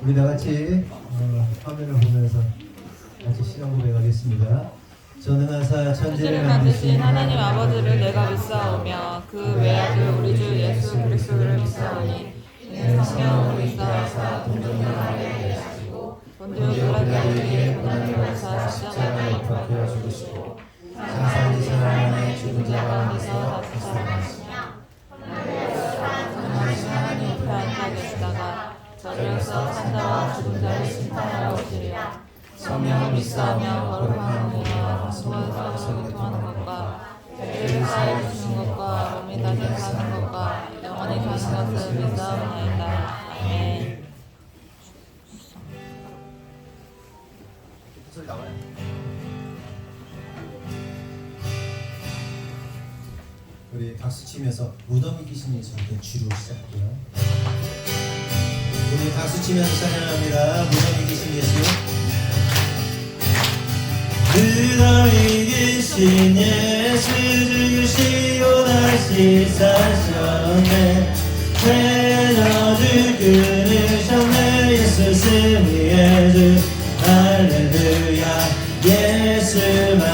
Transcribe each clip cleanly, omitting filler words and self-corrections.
우리 다 같이 화면을 보면서 같이 신앙 고백하겠습니다. 전능하사 천지를 만드신 하나님 아버지를 내가 믿사오며 그 외아들 우리 주 예수 그리스도를 믿사오니 이는 성령으로 인도하사 동정녀 마리아에게 계시고 본디오 빌라도에게 고난을 받으사 십자가에 못 박혀 죽으시고 장사지 사람의 죽은 자 가운데서 다시 살아나시며 하나님 옆에 앉아 계시다가 저리로서 산자와 죽은 자를 심판하러 오시리라. 성령을 믿사오며 거룩한 은혜와 수고에서 교통하는 것과 죄를 사해 주시는 것과 몸이 다시 사는 것과 영원히 사는 것을 믿사옵나이다. 아멘. 소리 나와요? 우리 박수 치면서 무덤이 귀신 예수님께 주로 시작할게요. 우리 박수 치면서 찬양합니다. 무덤이 귀신 예수. 무덤이 귀신 예수 죽으시고 다시 사셨네. 죄저주 끊으셨네. 예수 승리의 주 할렐루야. 예수만을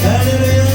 할렐루야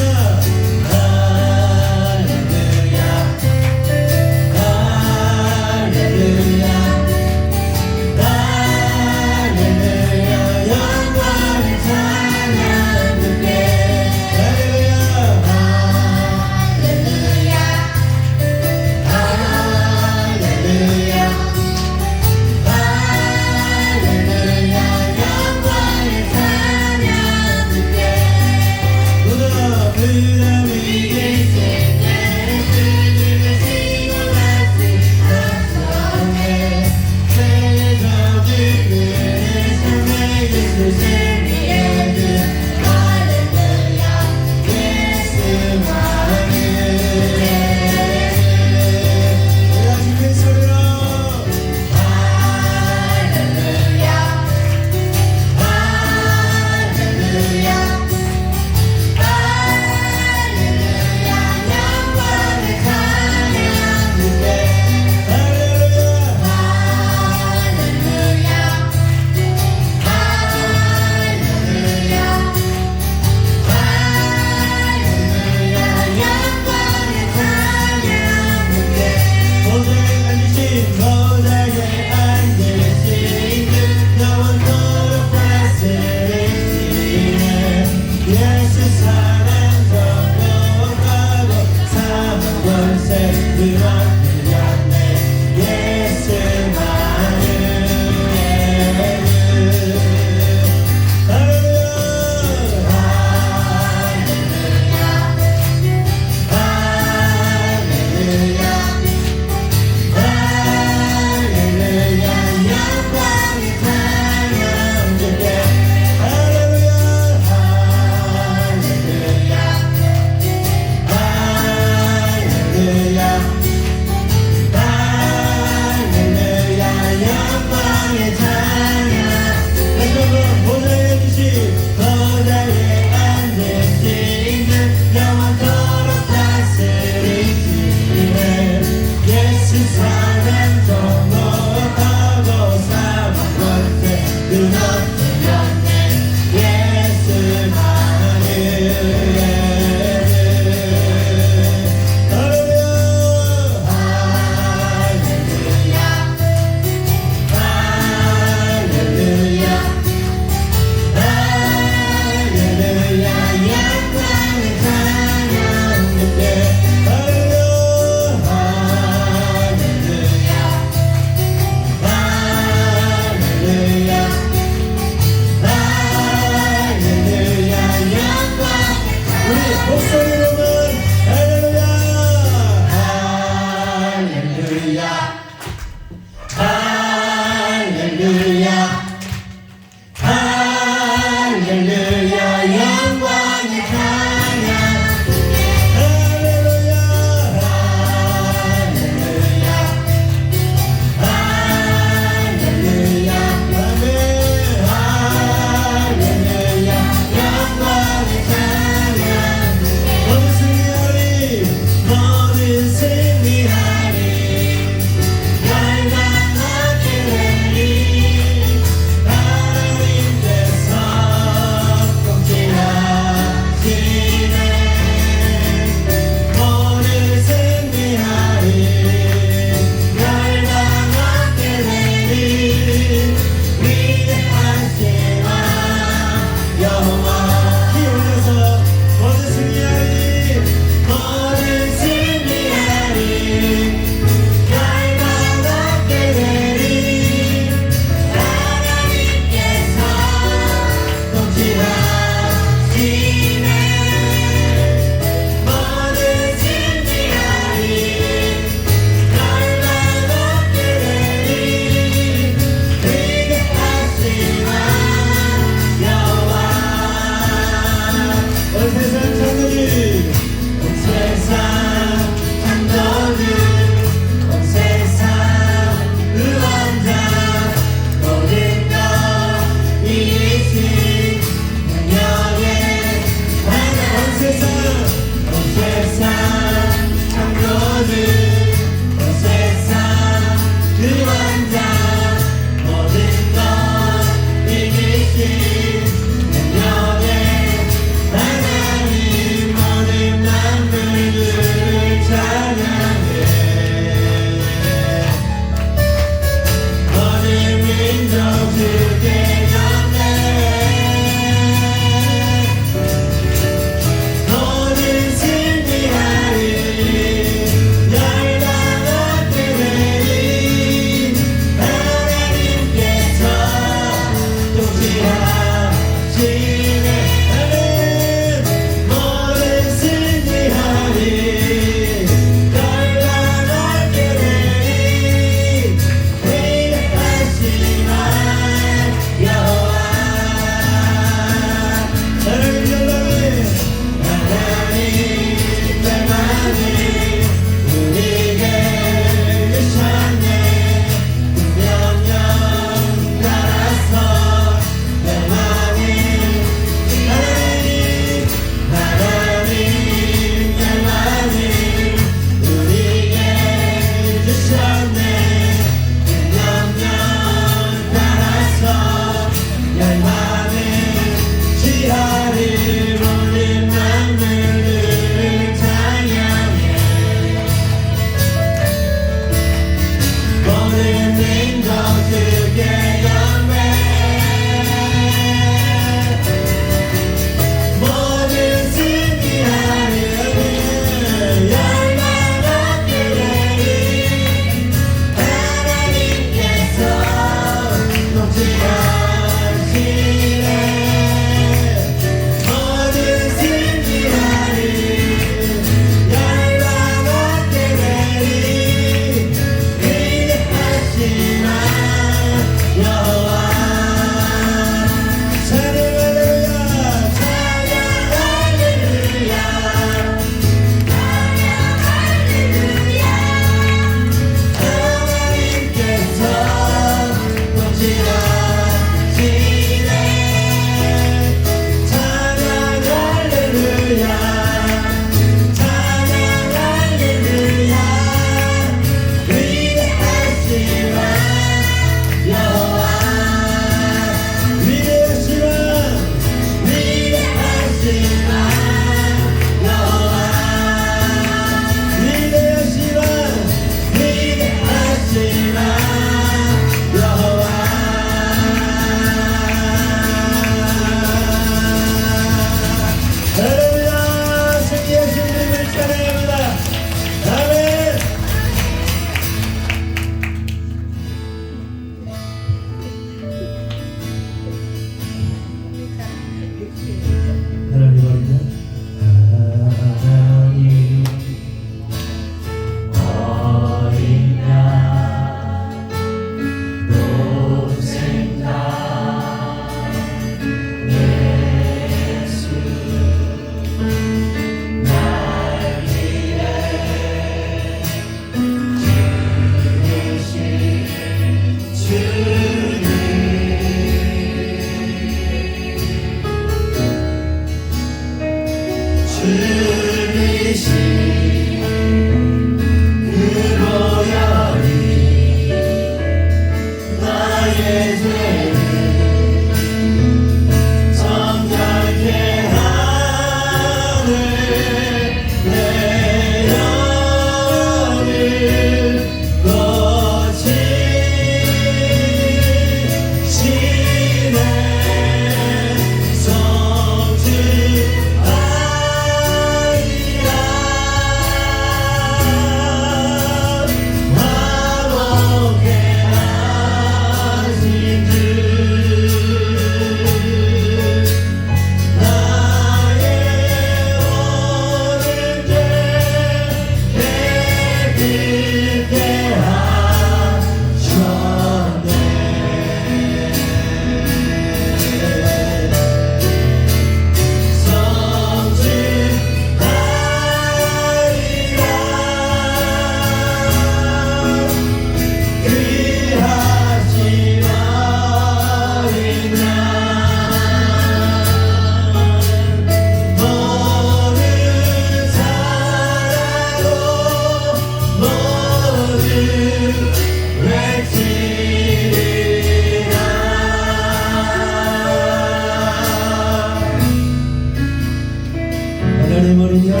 하나님 어린 양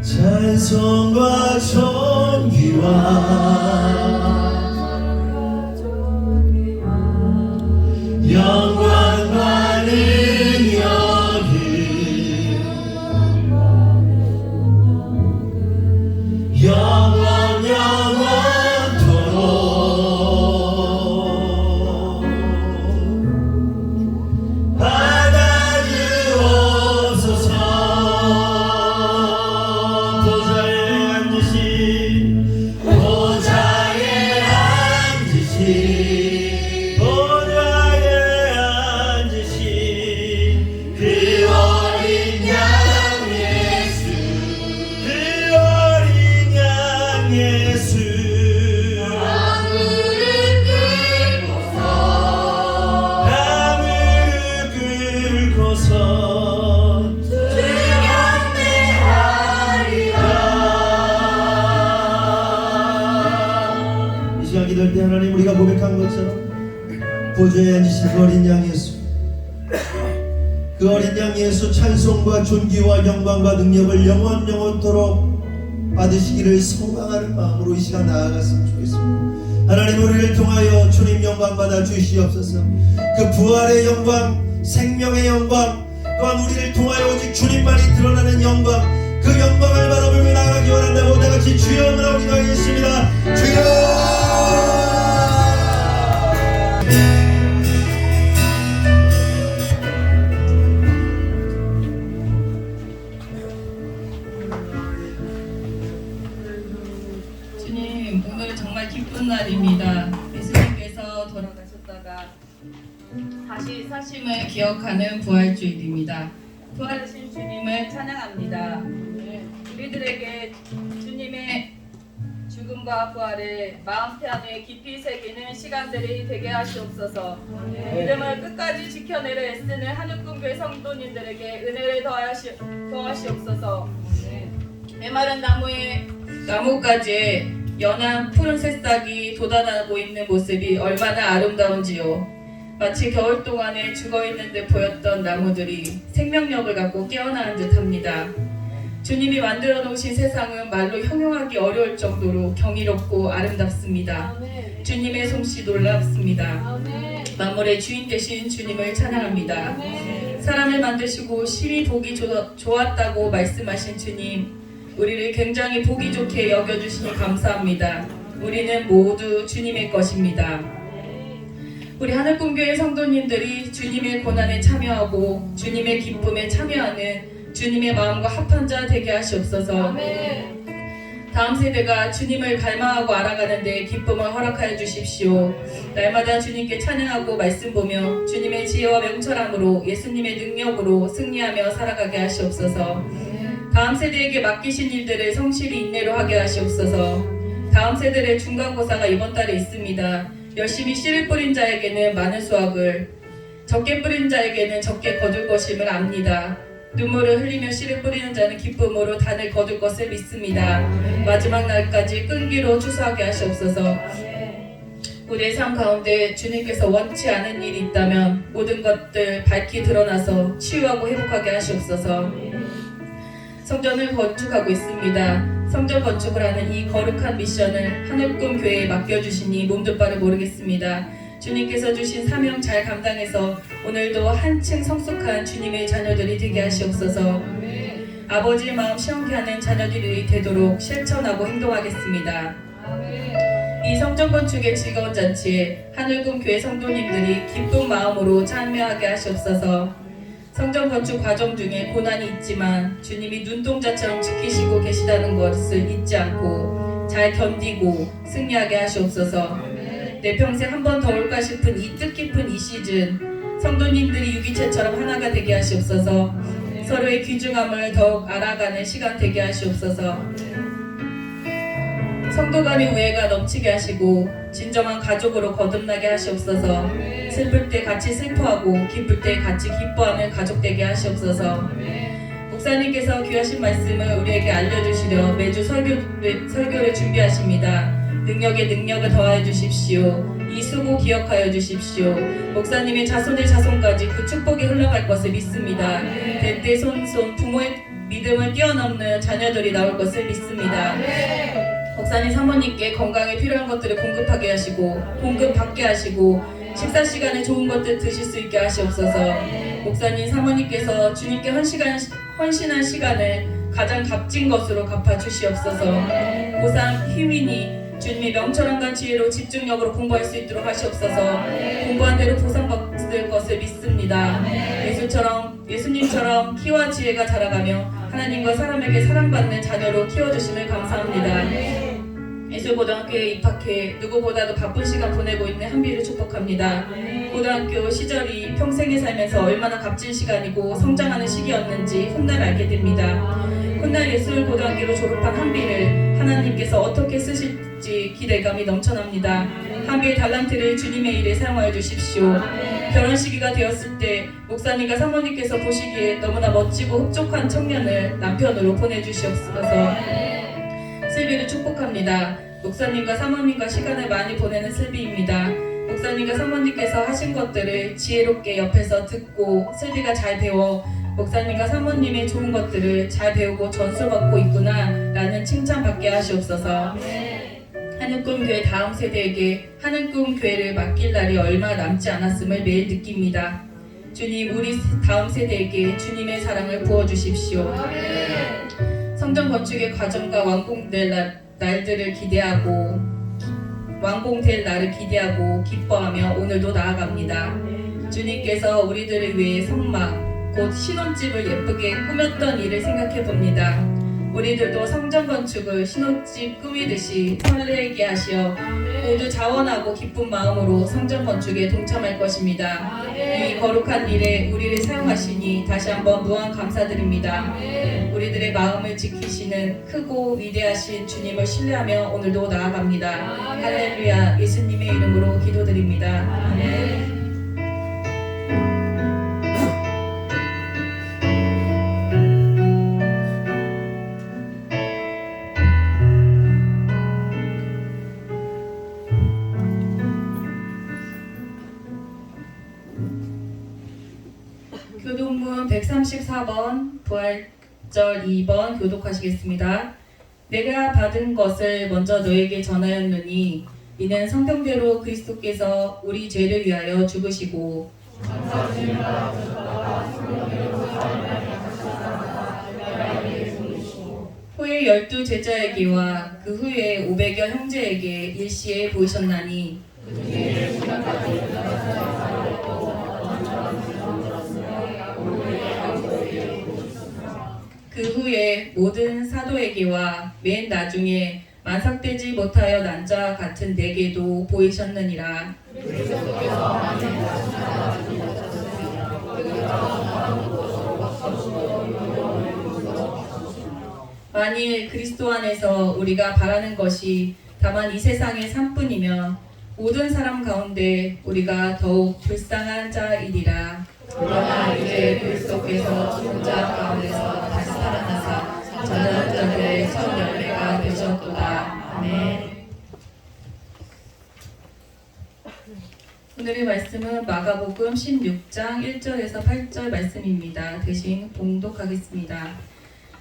찬송과 존귀와 영광과 능력이 영원 영원토록 받아주옵소서. 보좌에 앉으신 보좌에 기도할 때 하나님 우리가 고백한 것처럼 보좌에 앉으신 그 어린 양 예수, 그 어린 양 예수 찬송과 존귀와 영광과 능력을 영원토록 받으시기를 소망하는 마음으로 이 시간 나아갔으면 좋겠습니다. 하나님 우리를 통하여 주님 영광 받아 주시옵소서. 그 부활의 영광, 생명의 영광, 또한 우리를 통하여 오직 주님만이 드러나는 영광, 그 영광을 바라보며 나아가기 원한다고 다같이 주여 하나 기도하겠습니다. 주여! 주님, 오늘 정말 기쁜 날입니다. 예수님께서 돌아가셨다가 다시 사심을 기억하는 부활주일입니다. 부활하신 주님을 찬양합니다. 우리들에게 주님의 죽음과 부활을 마음 안에 깊이 새기는 시간들이 되게 하시옵소서. 믿음을 끝까지 지켜내려 애쓰는 하늘꿈교회 성도님들에게 은혜를 더하시옵소서. 메마른 나무가지에 연한 푸른 새싹이 돋아나고 있는 모습이 얼마나 아름다운지요. 마치 겨울 동안에 죽어있는 듯 보였던 나무들이 생명력을 갖고 깨어나는 듯합니다. 주님이 만들어 놓으신 세상은 말로 형용하기 어려울 정도로 경이롭고 아름답습니다. 주님의 솜씨 놀랍습니다. 만물의 주인 되신 주님을 찬양합니다. 사람을 만드시고 심히 보기 좋았다고 말씀하신 주님, 우리를 굉장히 보기 좋게 여겨주시니 감사합니다. 우리는 모두 주님의 것입니다. 우리 하늘꿈교회 성도님들이 주님의 고난에 참여하고 주님의 기쁨에 참여하는 주님의 마음과 합한 자 되게 하시옵소서. 다음 세대가 주님을 갈망하고 알아가는 데 기쁨을 허락하여 주십시오. 날마다 주님께 찬양하고 말씀 보며 주님의 지혜와 명철함으로 예수님의 능력으로 승리하며 살아가게 하시옵소서. 다음 세대에게 맡기신 일들을 성실히 인내로 하게 하시옵소서. 다음 세대의 중간고사가 이번 달에 있습니다. 열심히 씨를 뿌린 자에게는 많은 수확을, 적게 뿌린 자에게는 적게 거둘 것임을 압니다. 눈물을 흘리며 씨를 뿌리는 자는 기쁨으로 단을 거둘 것을 믿습니다. 마지막 날까지 끈기로 추수하게 하시옵소서. 우리의 삶 가운데 주님께서 원치 않은 일이 있다면 모든 것들 밝히 드러나서 치유하고 회복하게 하시옵소서. 성전을 건축하고 있습니다. 성전 건축을 하는 이 거룩한 미션을 하늘꿈 교회에 맡겨주시니 몸도 바를 모르겠습니다. 주님께서 주신 사명 잘 감당해서 오늘도 한층 성숙한 주님의 자녀들이 되게 하시옵소서. 아버지의 마음 시원케 하는 자녀들이 되도록 실천하고 행동하겠습니다. 이 성전 건축의 즐거운 잔치에 하늘꿈 교회 성도님들이 기쁜 마음으로 참여하게 하시옵소서. 성전 건축 과정 중에 고난이 있지만 주님이 눈동자처럼 지키시고 계시다는 것을 잊지 않고 잘 견디고 승리하게 하시옵소서. 내 평생 한 번 더 올까 싶은 이 뜻깊은 이 시즌 성도님들이 유기체처럼 하나가 되게 하시옵소서. 서로의 귀중함을 더욱 알아가는 시간 되게 하시옵소서. 성도 간의 우애가 넘치게 하시고 진정한 가족으로 거듭나게 하시옵소서. 슬플 때 같이 슬퍼하고 기쁠 때 같이 기뻐하는 가족 되게 하시옵소서. 목사님께서 귀하신 말씀을 우리에게 알려주시려 매주 설교를 준비하십니다. 능력에 능력을 더하여 주십시오. 이 수고 기억하여 주십시오. 목사님의 자손의 자손까지 그 축복이 흘러갈 것을 믿습니다. 대대 손손 부모의 믿음을 뛰어넘는 자녀들이 나올 것을 믿습니다. 목사님 사모님께 건강에 필요한 것들을 공급하게 하시고 공급받게 하시고 식사 시간에 좋은 것들 드실 수 있게 하시옵소서. 목사님 사모님께서 주님께 헌신한 시간을 가장 값진 것으로 갚아 주시옵소서. 고3 희윈이 주님의 명철함과 지혜로 집중력으로 공부할 수 있도록 하시옵소서. 공부한 대로 보상받을 것을 믿습니다. 예수님처럼 키와 지혜가 자라가며 하나님과 사람에게 사랑받는 자녀로 키워주심을 감사합니다. 예술고등학교에 입학해 누구보다도 바쁜 시간 보내고 있는 한비를 축복합니다. 고등학교 시절이 평생에 살면서 얼마나 값진 시간이고 성장하는 시기였는지 훗날 알게 됩니다. 훗날 예술고등학교로 졸업한 한비를 하나님께서 어떻게 쓰실지 기대감이 넘쳐납니다. 한비의 달란트를 주님의 일에 사용하여 주십시오. 결혼 시기가 되었을 때 목사님과 사모님께서 보시기에 너무나 멋지고 흡족한 청년을 남편으로 보내주시옵소서. 슬비를 축복합니다. 목사님과 사모님과 시간을 많이 보내는 슬비입니다. 목사님과 사모님께서 하신 것들을 지혜롭게 옆에서 듣고 슬비가 잘 배워 목사님과 사모님의 좋은 것들을 잘 배우고 전수받고 있구나 라는 칭찬받게 하시옵소서. 하늘꿈교회 다음 세대에게 하늘꿈교회를 맡길 날이 얼마 남지 않았음을 매일 느낍니다. 주님, 우리 다음 세대에게 주님의 사랑을 부어주십시오. 성전 건축의 과정과 완공될 날들을 기대하고 완공될 날을 기대하고 기뻐하며 오늘도 나아갑니다. 주님께서 우리들을 위해 성막, 곧 신혼집을 예쁘게 꾸몄던 일을 생각해 봅니다. 우리들도 성전 건축을 신혼집 꾸미듯이 설레게 하시어 모두 자원하고 기쁜 마음으로 성전 건축에 동참할 것입니다. 이 거룩한 일에 우리를 사용하시니 다시 한번 무한 감사드립니다. 우리들의 마음을 지키시는 크고 위대하신 주님을 신뢰하며 오늘도 나아갑니다. 할렐루야. 예수님의 이름으로 기도드립니다. 아멘. 교독문 134번 부활절 2번 교독하시겠습니다. 내가 받은 것을 먼저 너에게 전하였느니 이는 성경대로 그리스도께서 우리 죄를 위하여 죽으시고 후에 12제자에게와 그 후에 500여 형제에게 일시에 보이셨나니 그 후에 모든 사도에게와 맨 나중에 만삭되지 못하여 난 자와 같은 내게도 보이셨느니라. 만일 그리스도 안에서 우리가 바라는 것이 다만 이 세상의 삶뿐이면 모든 사람 가운데 우리가 더욱 불쌍한 자이리라. 그러나 이제 그리스도께서 죽은 자 가운데서 다시 살아나사 전한 자들의 첫 열매가 되셨도다. 아멘. 오늘의 말씀은 마가복음 16장 1절에서 8절 말씀입니다. 대신 봉독하겠습니다.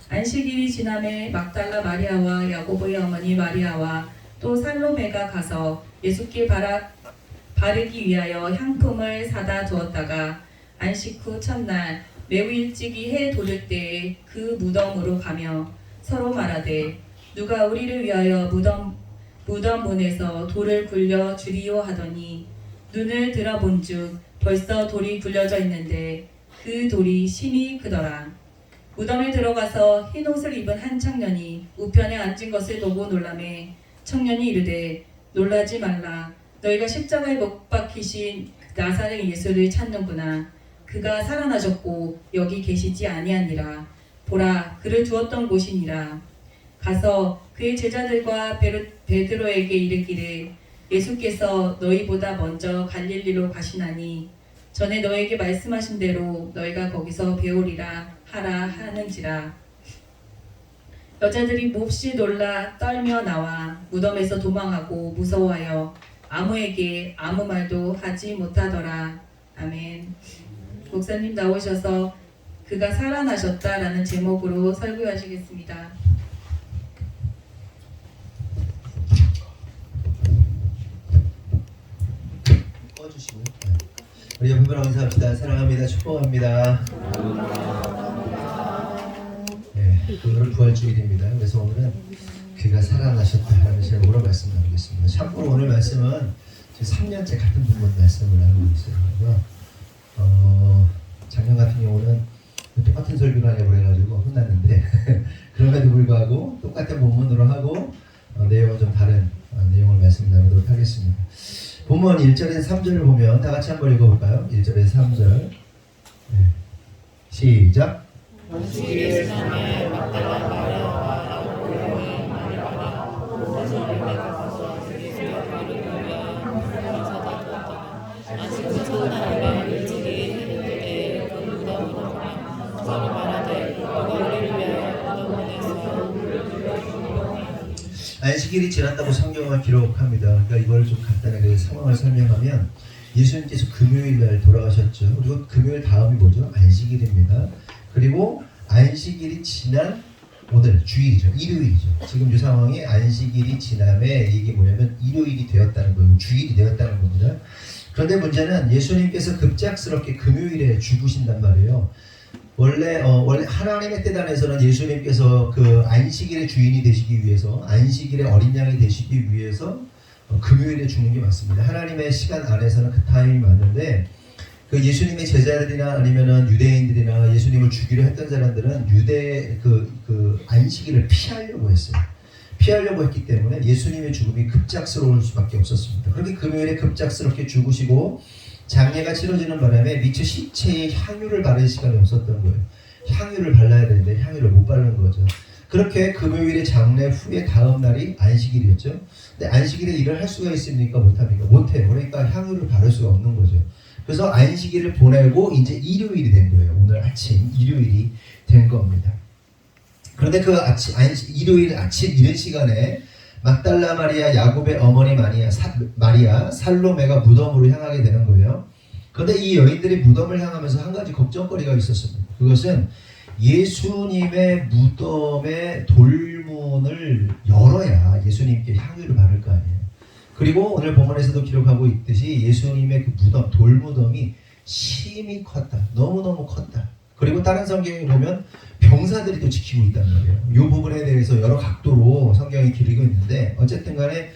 안식일이 지남에 막달라 마리아와 야고보의 어머니 마리아와 또 살로메가 가서 예수께 바르기 위하여 향품을 사다 두었다가 안식 후 첫날 매우 일찍이 해 도를 때에 그 무덤으로 가며 서로 말하되 누가 우리를 위하여 무덤 문에서 돌을 굴려 주리오 하더니 눈을 들어본즉 벌써 돌이 굴려져 있는데 그 돌이 심히 크더라. 무덤에 들어가서 흰 옷을 입은 한 청년이 우편에 앉은 것을 보고 놀라매 청년이 이르되 놀라지 말라. 너희가 십자가에 못 박히신 나사렛 예수를 찾는구나. 그가 살아나셨고 여기 계시지 아니하니라. 보라, 그를 두었던 곳이니라. 가서 그의 제자들과 베드로에게 이르기를 예수께서 너희보다 먼저 갈릴리로 가시나니 전에 너에게 말씀하신 대로 너희가 거기서 배우리라 하라 하는지라. 여자들이 몹시 놀라 떨며 나와 무덤에서 도망하고 무서워하여 아무에게 아무 말도 하지 못하더라. 아멘. 목사님 나오셔서 그가 살아나셨다라는 제목으로 설교하시겠습니다. 꺼주시고 우리 옆에랑 인사합시다. 사랑합니다. 축복합니다. 오늘은 부활주일입니다. 그래서 오늘은 그가 살아나셨다라는 제목으로 말씀 나누겠습니다. 참고로 오늘 말씀은 3년째 같은 부분 말씀을 나누고 있어요. 작년 같은 경우는 똑같은 설교를 하려고 해가지고 혼났는데 그럼에도 불구하고 똑같은 본문으로 하고 내용은 좀 다른 내용을 말씀 나누도록 하겠습니다. 본문 1절에서 3절을 보면 다 같이 한번 읽어볼까요? 1절에서 3절 시작. 안식일에 지남에 막달라 마리아와 야고보의 마리아가 살로메가 가서 예수께 바르기 위하여 향품을 사다 두었다가 안식 후 첫날에 일찍이 해를 때에 그 무덤으로 가며 서로 말하되 누가 우리를 위하여 무덤문에서 안식일이 지났다고 성경은 기록합니다. 그러니까 이걸 좀 간단하게 상황을 설명하면 예수님께서 금요일 날 돌아가셨죠. 그리고 금요일 다음이 뭐죠? 안식일입니다. 그리고 안식일이 지난 오늘 주일이죠. 일요일이죠. 지금 이 상황이 안식일이 지남에 이게 뭐냐면 일요일이 되었다는 거예요. 주일이 되었다는 겁니다. 그런데 문제는 예수님께서 급작스럽게 금요일에 죽으신단 말이에요. 원래 하나님의 뜻 안에서는 예수님께서 그 안식일의 주인이 되시기 위해서, 안식일의 어린 양이 되시기 위해서 금요일에 죽는 게 맞습니다. 하나님의 시간 안에서는 그 타임이 맞는데, 그 예수님의 제자들이나 아니면은 유대인들이나 예수님을 죽이려 했던 사람들은 유대 그 안식일을 피하려고 했어요. 피하려고 했기 때문에 예수님의 죽음이 급작스러울 수밖에 없었습니다. 그렇게 금요일에 급작스럽게 죽으시고 장례가 치러지는 바람에 미처 시체에 향유를 바를 시간이 없었던 거예요. 향유를 발라야 되는데 향유를 못 바르는 거죠. 그렇게 금요일에 장례 후에 다음 날이 안식일이었죠. 근데 안식일에 일을 할 수가 있습니까? 못합니까? 못해요. 그러니까 향유를 바를 수가 없는 거죠. 그래서 안식일을 보내고 이제 일요일이 된 거예요. 오늘 아침 일요일이 된 겁니다. 그런데 그 일요일 아침 이른 시간에 막달라 마리아, 야곱의 어머니 마리아, 살로메가 무덤으로 향하게 되는 거예요. 그런데 이 여인들이 무덤을 향하면서 한 가지 걱정거리가 있었습니다. 그것은 예수님의 무덤의 돌문을 열어야 예수님께 향유를 바를 거 아니에요. 그리고 오늘 본문에서도 기록하고 있듯이 예수님의 그 무덤, 돌무덤이 심히 컸다. 너무너무 컸다. 그리고 다른 성경에 보면 병사들이 또 지키고 있단 말이에요. 이 부분에 대해서 여러 각도로 성경이 기르고 있는데, 어쨌든 간에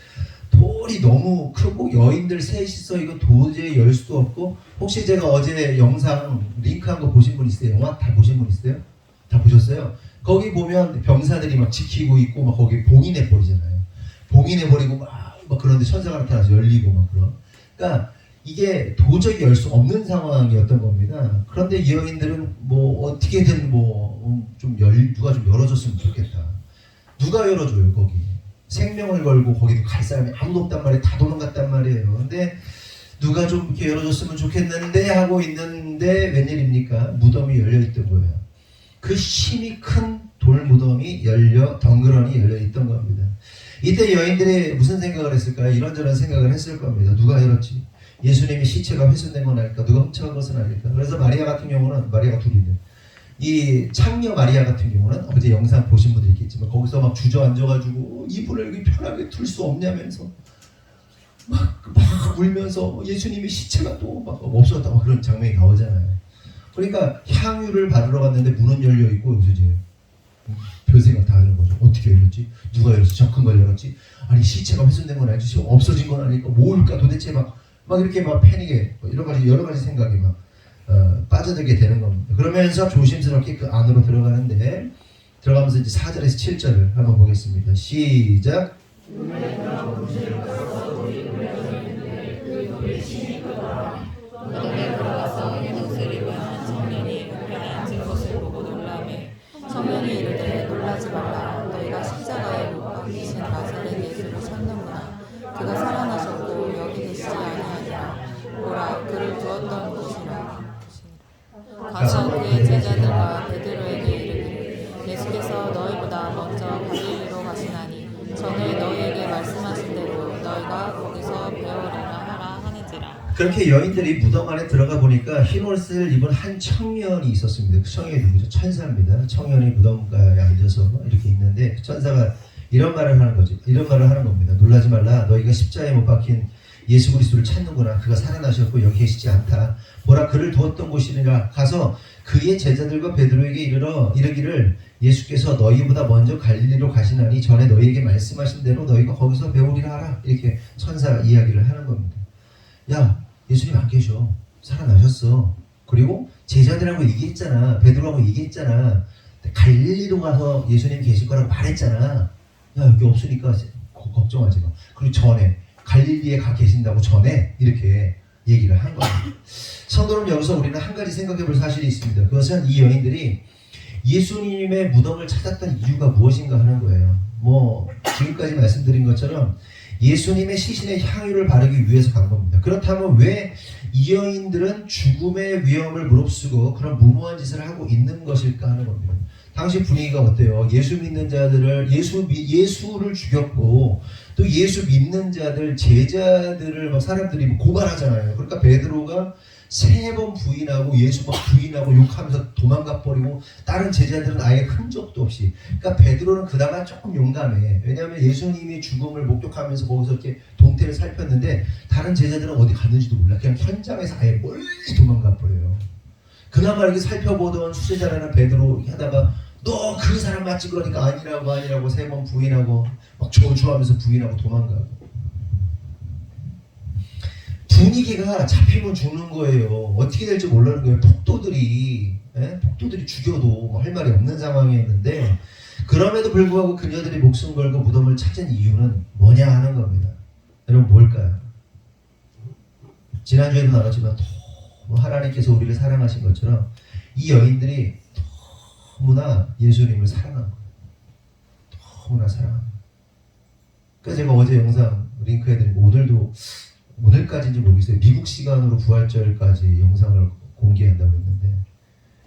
돌이 너무 크고 여인들 셋이서 이거 도저히 열 수도 없고, 혹시 제가 어제 영상 링크한 거 보신 분 있어요? 영화 다 보신 분 있어요? 다 보셨어요? 거기 보면 병사들이 막 지키고 있고 막 거기 봉인해 버리잖아요. 봉인해 버리고 막 그런데 천사가 나타나서 열리고 막 그런. 그러니까 이게 도저히 열 수 없는 상황이었던 겁니다. 그런데 이 여인들은 뭐 어떻게든 누가 좀 열어줬으면 좋겠다. 누가 열어줘요 거기? 생명을 걸고 거기도 갈 사람이 아무도 없단 말이에요. 다 도망갔단 말이에요. 근데 누가 좀 이렇게 열어줬으면 좋겠는데 하고 있는데 웬일입니까? 무덤이 열려있던 거예요. 그 힘이 큰 돌무덤이 덩그러니 열려있던 겁니다. 이때 여인들이 무슨 생각을 했을까요? 이런저런 생각을 했을 겁니다. 누가 열었지? 예수님의 시체가 훼손된 건 아닐까? 누가 훔쳐간 것은 아닐까? 그래서 마리아 같은 경우는, 마리아가 둘이네. 이 창녀 마리아 같은 경우는 어제 영상 보신 분들 있겠지만 거기서 막 주저앉아가지고 이불을 이렇게 편하게 둘 수 없냐면서 막 울면서 예수님의 시체가 또 막 없었다 막 그런 장면이 나오잖아요. 그러니까 향유를 바르러 갔는데 문은 열려 있고 요새 별 생각 다 하는 거죠. 어떻게 열렸지? 누가 열었지? 저 큰 걸 열었지? 아니 시체가 훼손된 건 아니지? 없어진 건 아닐까? 뭘까? 도대체 막 이렇게 막 패닉에 여러 가지 생각이 막 빠져들게 되는 겁니다. 그러면서 조심스럽게 그 안으로 들어가면서 이제 4절에서 7절을 한번 보겠습니다. 시작. 문에 들어가서 흰 옷을 입은 한 청년이 우편에 앉은 것을 보고 놀라매 청년이 이르되 놀라지 말라. 너희가 십자가에 못 박히신 나사렛 예수를 찾는구나. 그가 살아나셨고 여기 계시지 아니하니라. 보라 그를 두었던 곳이라. 가서 그의 제자들과 베드로에게 이르기를 예수께서 너희보다 먼저 갈릴리로 가시나니 전에 너희에게 말씀하신 대로 너희가 거기서 배우리라 하라 하는지라. 그렇게 여인들이 무덤 안에 들어가 보니까 흰 옷을 입은 한 청년이 있었습니다. 그 청년이 누구죠? 천사입니다. 청년이 무덤가에 앉아서 이렇게 있는데 천사가 이런 말을 하는 거죠. 이런 말을 하는 겁니다. 놀라지 말라. 너희가 십자가에 못 박힌 예수 그리스도를 찾는구나. 그가 살아나셨고 여기 계시지 않다. 보라 그를 두었던 곳이니라. 가서 그의 제자들과 베드로에게 이르기를 예수께서 너희보다 먼저 갈릴리로 가시나니 전에 너희에게 말씀하신 대로 너희가 거기서 배우리라 하라. 이렇게 천사 이야기를 하는 겁니다. 야 예수님 안 계셔. 살아나셨어. 그리고 제자들하고 얘기했잖아. 베드로하고 얘기했잖아. 갈릴리로 가서 예수님 계실 거라고 말했잖아. 야 여기 없으니까 걱정하지 마. 그리고 전에 갈릴리에 가 계신다고 전에 이렇게 얘기를 한 겁니다. 성도는 여기서 우리는 한 가지 생각해 볼 사실이 있습니다. 그것은 이 여인들이 예수님의 무덤을 찾았던 이유가 무엇인가 하는 거예요. 지금까지 말씀드린 것처럼 예수님의 시신에 향유를 바르기 위해서 간 겁니다. 그렇다면 왜 이 여인들은 죽음의 위험을 무릅쓰고 그런 무모한 짓을 하고 있는 것일까 하는 겁니다. 당시 분위기가 어때요? 예수 믿는 자들을 예수를 죽였고 또 예수 믿는 자들 제자들을 막 사람들이 막 고발하잖아요. 그러니까 베드로가 3번 부인하고 예수 막 부인하고 욕하면서 도망가 버리고 다른 제자들은 아예 흔적도 없이. 그러니까 베드로는 그나마 조금 용감해. 왜냐하면 예수님이 죽음을 목격하면서 거기서 이렇게 동태를 살폈는데 다른 제자들은 어디 갔는지도 몰라. 그냥 현장에서 아예 멀리 도망가 버려요. 그나마 이렇게 살펴보던 수제자라는 베드로 하다가 너 그 사람 맞지? 그러니까 아니라고 3번 부인하고 막 저주하면서 부인하고 도망가고. 분위기가 잡히면 죽는 거예요. 어떻게 될지 모르는 거예요. 폭도들이 죽여도 뭐 할 말이 없는 상황이었는데 그럼에도 불구하고 그녀들이 목숨 걸고 무덤을 찾은 이유는 뭐냐 하는 겁니다. 여러분 뭘까요? 지난주에도 나눴지만 너무 하나님께서 우리를 사랑하신 것처럼 이 여인들이 너무나 예수님을 사랑한 거예요. 너무나 사랑한 거예요. 그래서 제가 어제 영상 링크해드리고 오늘까지인지 모르겠어요. 미국 시간으로 부활절까지 영상을 공개한다고 했는데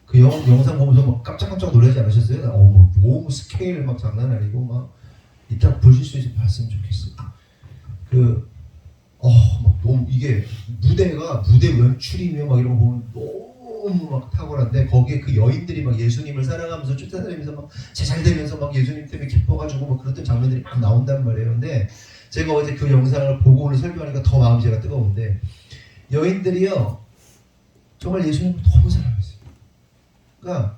그 영상 보면서 막 깜짝깜짝 놀라지 않으셨어요? 너무 스케일 막 장난 아니고 막 이따 보실 수 있으면 봤으면 좋겠어요. 막 너무 이게 무대 연출이며 막 이런 거 보면 너무 막 탁월한데 거기에 그 여인들이 막 예수님을 사랑하면서 쫓아다니면서 막 제잘되면서 막 예수님 때문에 기뻐가지고 막 그랬던 장면들이 막 나온단 말이에요. 근데 제가 어제 그 영상을 보고 오늘 설교하니까 더 마음이 제가 뜨거운데 여인들이요 정말 예수님을 너무 사랑했어요. 그러니까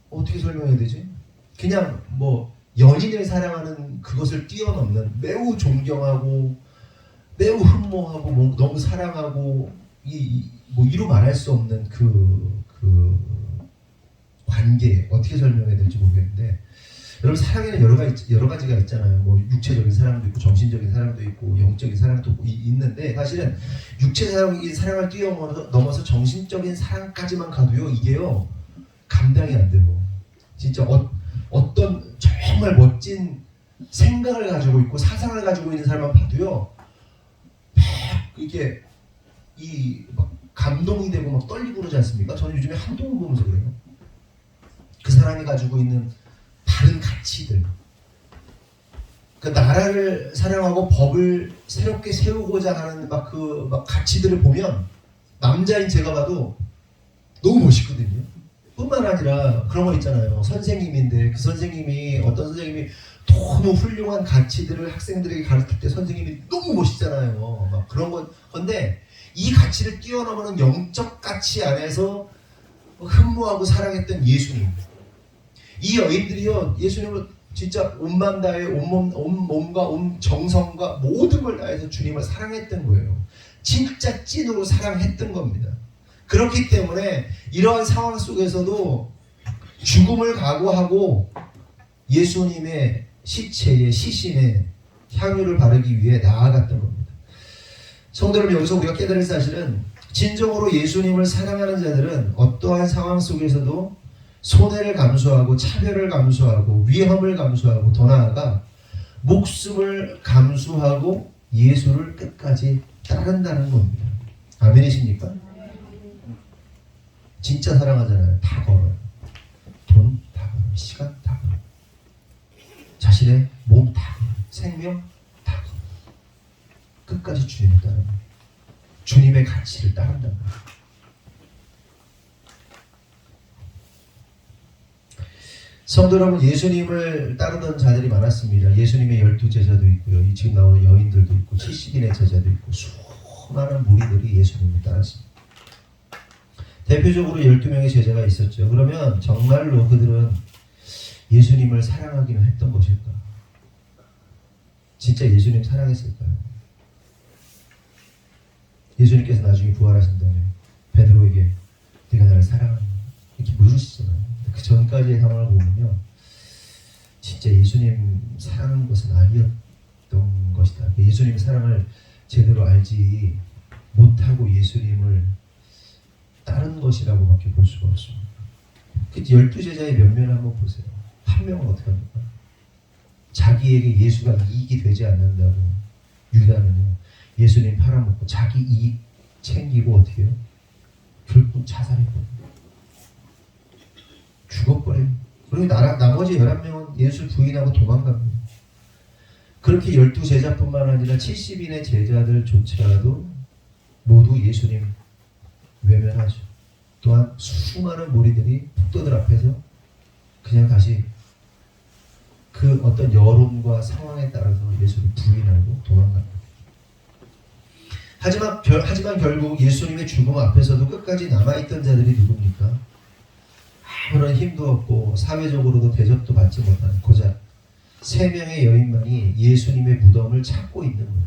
어떻게 설명해야 되지? 그냥 뭐 연인을 사랑하는 그것을 뛰어넘는 매우 존경하고 매우 흠모하고 너무 사랑하고 이루 말할 수 없는 그 관계 어떻게 설명해야 될지 모르겠는데 여러분 사랑에는 여러 가지가 있잖아요. 뭐 육체적인 사랑도 있고 정신적인 사랑도 있고 영적인 사랑도 있는데 사실은 육체적인 사랑을 뛰어넘어서 정신적인 사랑까지만 가도요 이게요 감당이 안 돼요. 진짜 어떤 정말 멋진 생각을 가지고 있고 사상을 가지고 있는 사람만 봐도요 이게 막 감동이 되고 막 떨리고 그러지 않습니까? 저는 요즘에 한동훈 보면서 그래요. 그 사람이 가지고 있는 다른 가치들, 그 나라를 사랑하고 법을 새롭게 세우고자 하는 막 가치들을 보면 남자인 제가 봐도 너무 멋있거든요. 뿐만 아니라 그런 거 있잖아요. 선생님인데 그 선생님이 어떤 선생님이 너무 훌륭한 가치들을 학생들에게 가르칠 때 선생님이 너무 멋있잖아요. 막 그런 건데 이 가치를 뛰어넘는 영적 가치 안에서 흠모하고 사랑했던 예수님. 이 여인들이요 예수님을 진짜 온 맘 다해 온 몸과 온 정성과 모든 걸 다해서 주님을 사랑했던 거예요. 진짜 찐으로 사랑했던 겁니다. 그렇기 때문에 이러한 상황 속에서도 죽음을 각오하고 예수님의 시체에 시신에 향유를 바르기 위해 나아갔던 겁니다. 성도 여러분 여기서 우리가 깨달을 사실은 진정으로 예수님을 사랑하는 자들은 어떠한 상황 속에서도 손해를 감수하고 차별을 감수하고 위험을 감수하고 더 나아가 목숨을 감수하고 예수를 끝까지 따른다는 겁니다. 아멘이십니까? 진짜 사랑하잖아요. 다 걸어요. 돈 다 걸어요. 시간 다 걸어요. 자신의 몸 다 걸어요. 생명 다 걸어요. 끝까지 주님을 따릅니다. 주님의 가치를 따른다는 거예요. 성도 여러분 예수님을 따르던 자들이 많았습니다. 예수님의 12제자도 있고요. 지금 나오는 여인들도 있고 70인의 제자도 있고 수많은 무리들이 예수님을 따랐습니다. 대표적으로 12명의 제자가 있었죠. 그러면 정말로 그들은 예수님을 사랑하기는 했던 것일까? 진짜 예수님 사랑했을까요? 예수님께서 나중에 부활하신 다음에 베드로에게 네가 나를 사랑하니? 이렇게 물으시잖아요. 그 전까지의 상황을 보면요 진짜 예수님 사랑한 것은 아니었던 것이다. 예수님 사랑을 제대로 알지 못하고 예수님을 따른 것이라고밖에 볼 수가 없습니다. 그 12제자의 면면을 한번 보세요. 한 명은 어떻게 합니까? 자기에게 예수가 이익이 되지 않는다고 유다는요 예수님 팔아먹고 자기 이익 챙기고 어떻게 해요? 결국 자살했거든요. 죽어버린 그리고 나머지 11명은 예수를 부인하고 도망갑니다. 그렇게 12제자뿐만 아니라 70인의 제자들조차도 모두 예수님 외면하죠. 또한 수많은 무리들이 폭도들 앞에서 그냥 다시 그 어떤 여론과 상황에 따라서 예수를 부인하고 도망갑니다. 하지만 결국 예수님의 죽음 앞에서도 끝까지 남아있던 자들이 누굽니까? 아무런 힘도 없고 사회적으로도 대접도 받지 못하는 고작 3명의 여인만이 예수님의 무덤을 찾고 있는 거예요.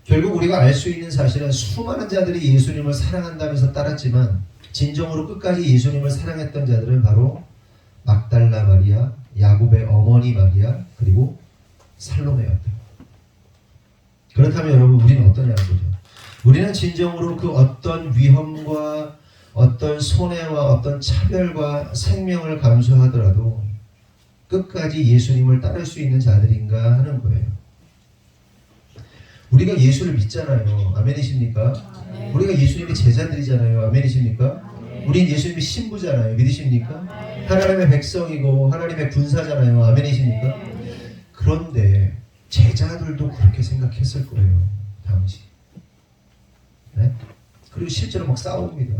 결국 우리가 알 수 있는 사실은 수많은 자들이 예수님을 사랑한다면서 따랐지만 진정으로 끝까지 예수님을 사랑했던 자들은 바로 막달라 마리아, 야곱의 어머니 마리아, 그리고 살로메였다. 그렇다면 여러분, 우리는 어떠냐는 거죠. 우리는 진정으로 그 어떤 위험과 어떤 손해와 어떤 차별과 생명을 감수하더라도 끝까지 예수님을 따를 수 있는 자들인가 하는 거예요. 우리가 예수를 믿잖아요. 아멘이십니까? 네. 우리가 예수님의 제자들이잖아요. 아멘이십니까? 우린 예수님의 신부잖아요. 믿으십니까? 하나님의 백성이고 하나님의 군사잖아요. 아멘이십니까? 그런데 제자들도 그렇게 생각했을 거예요. 당시. 네? 그리고 실제로 막 싸웁니다.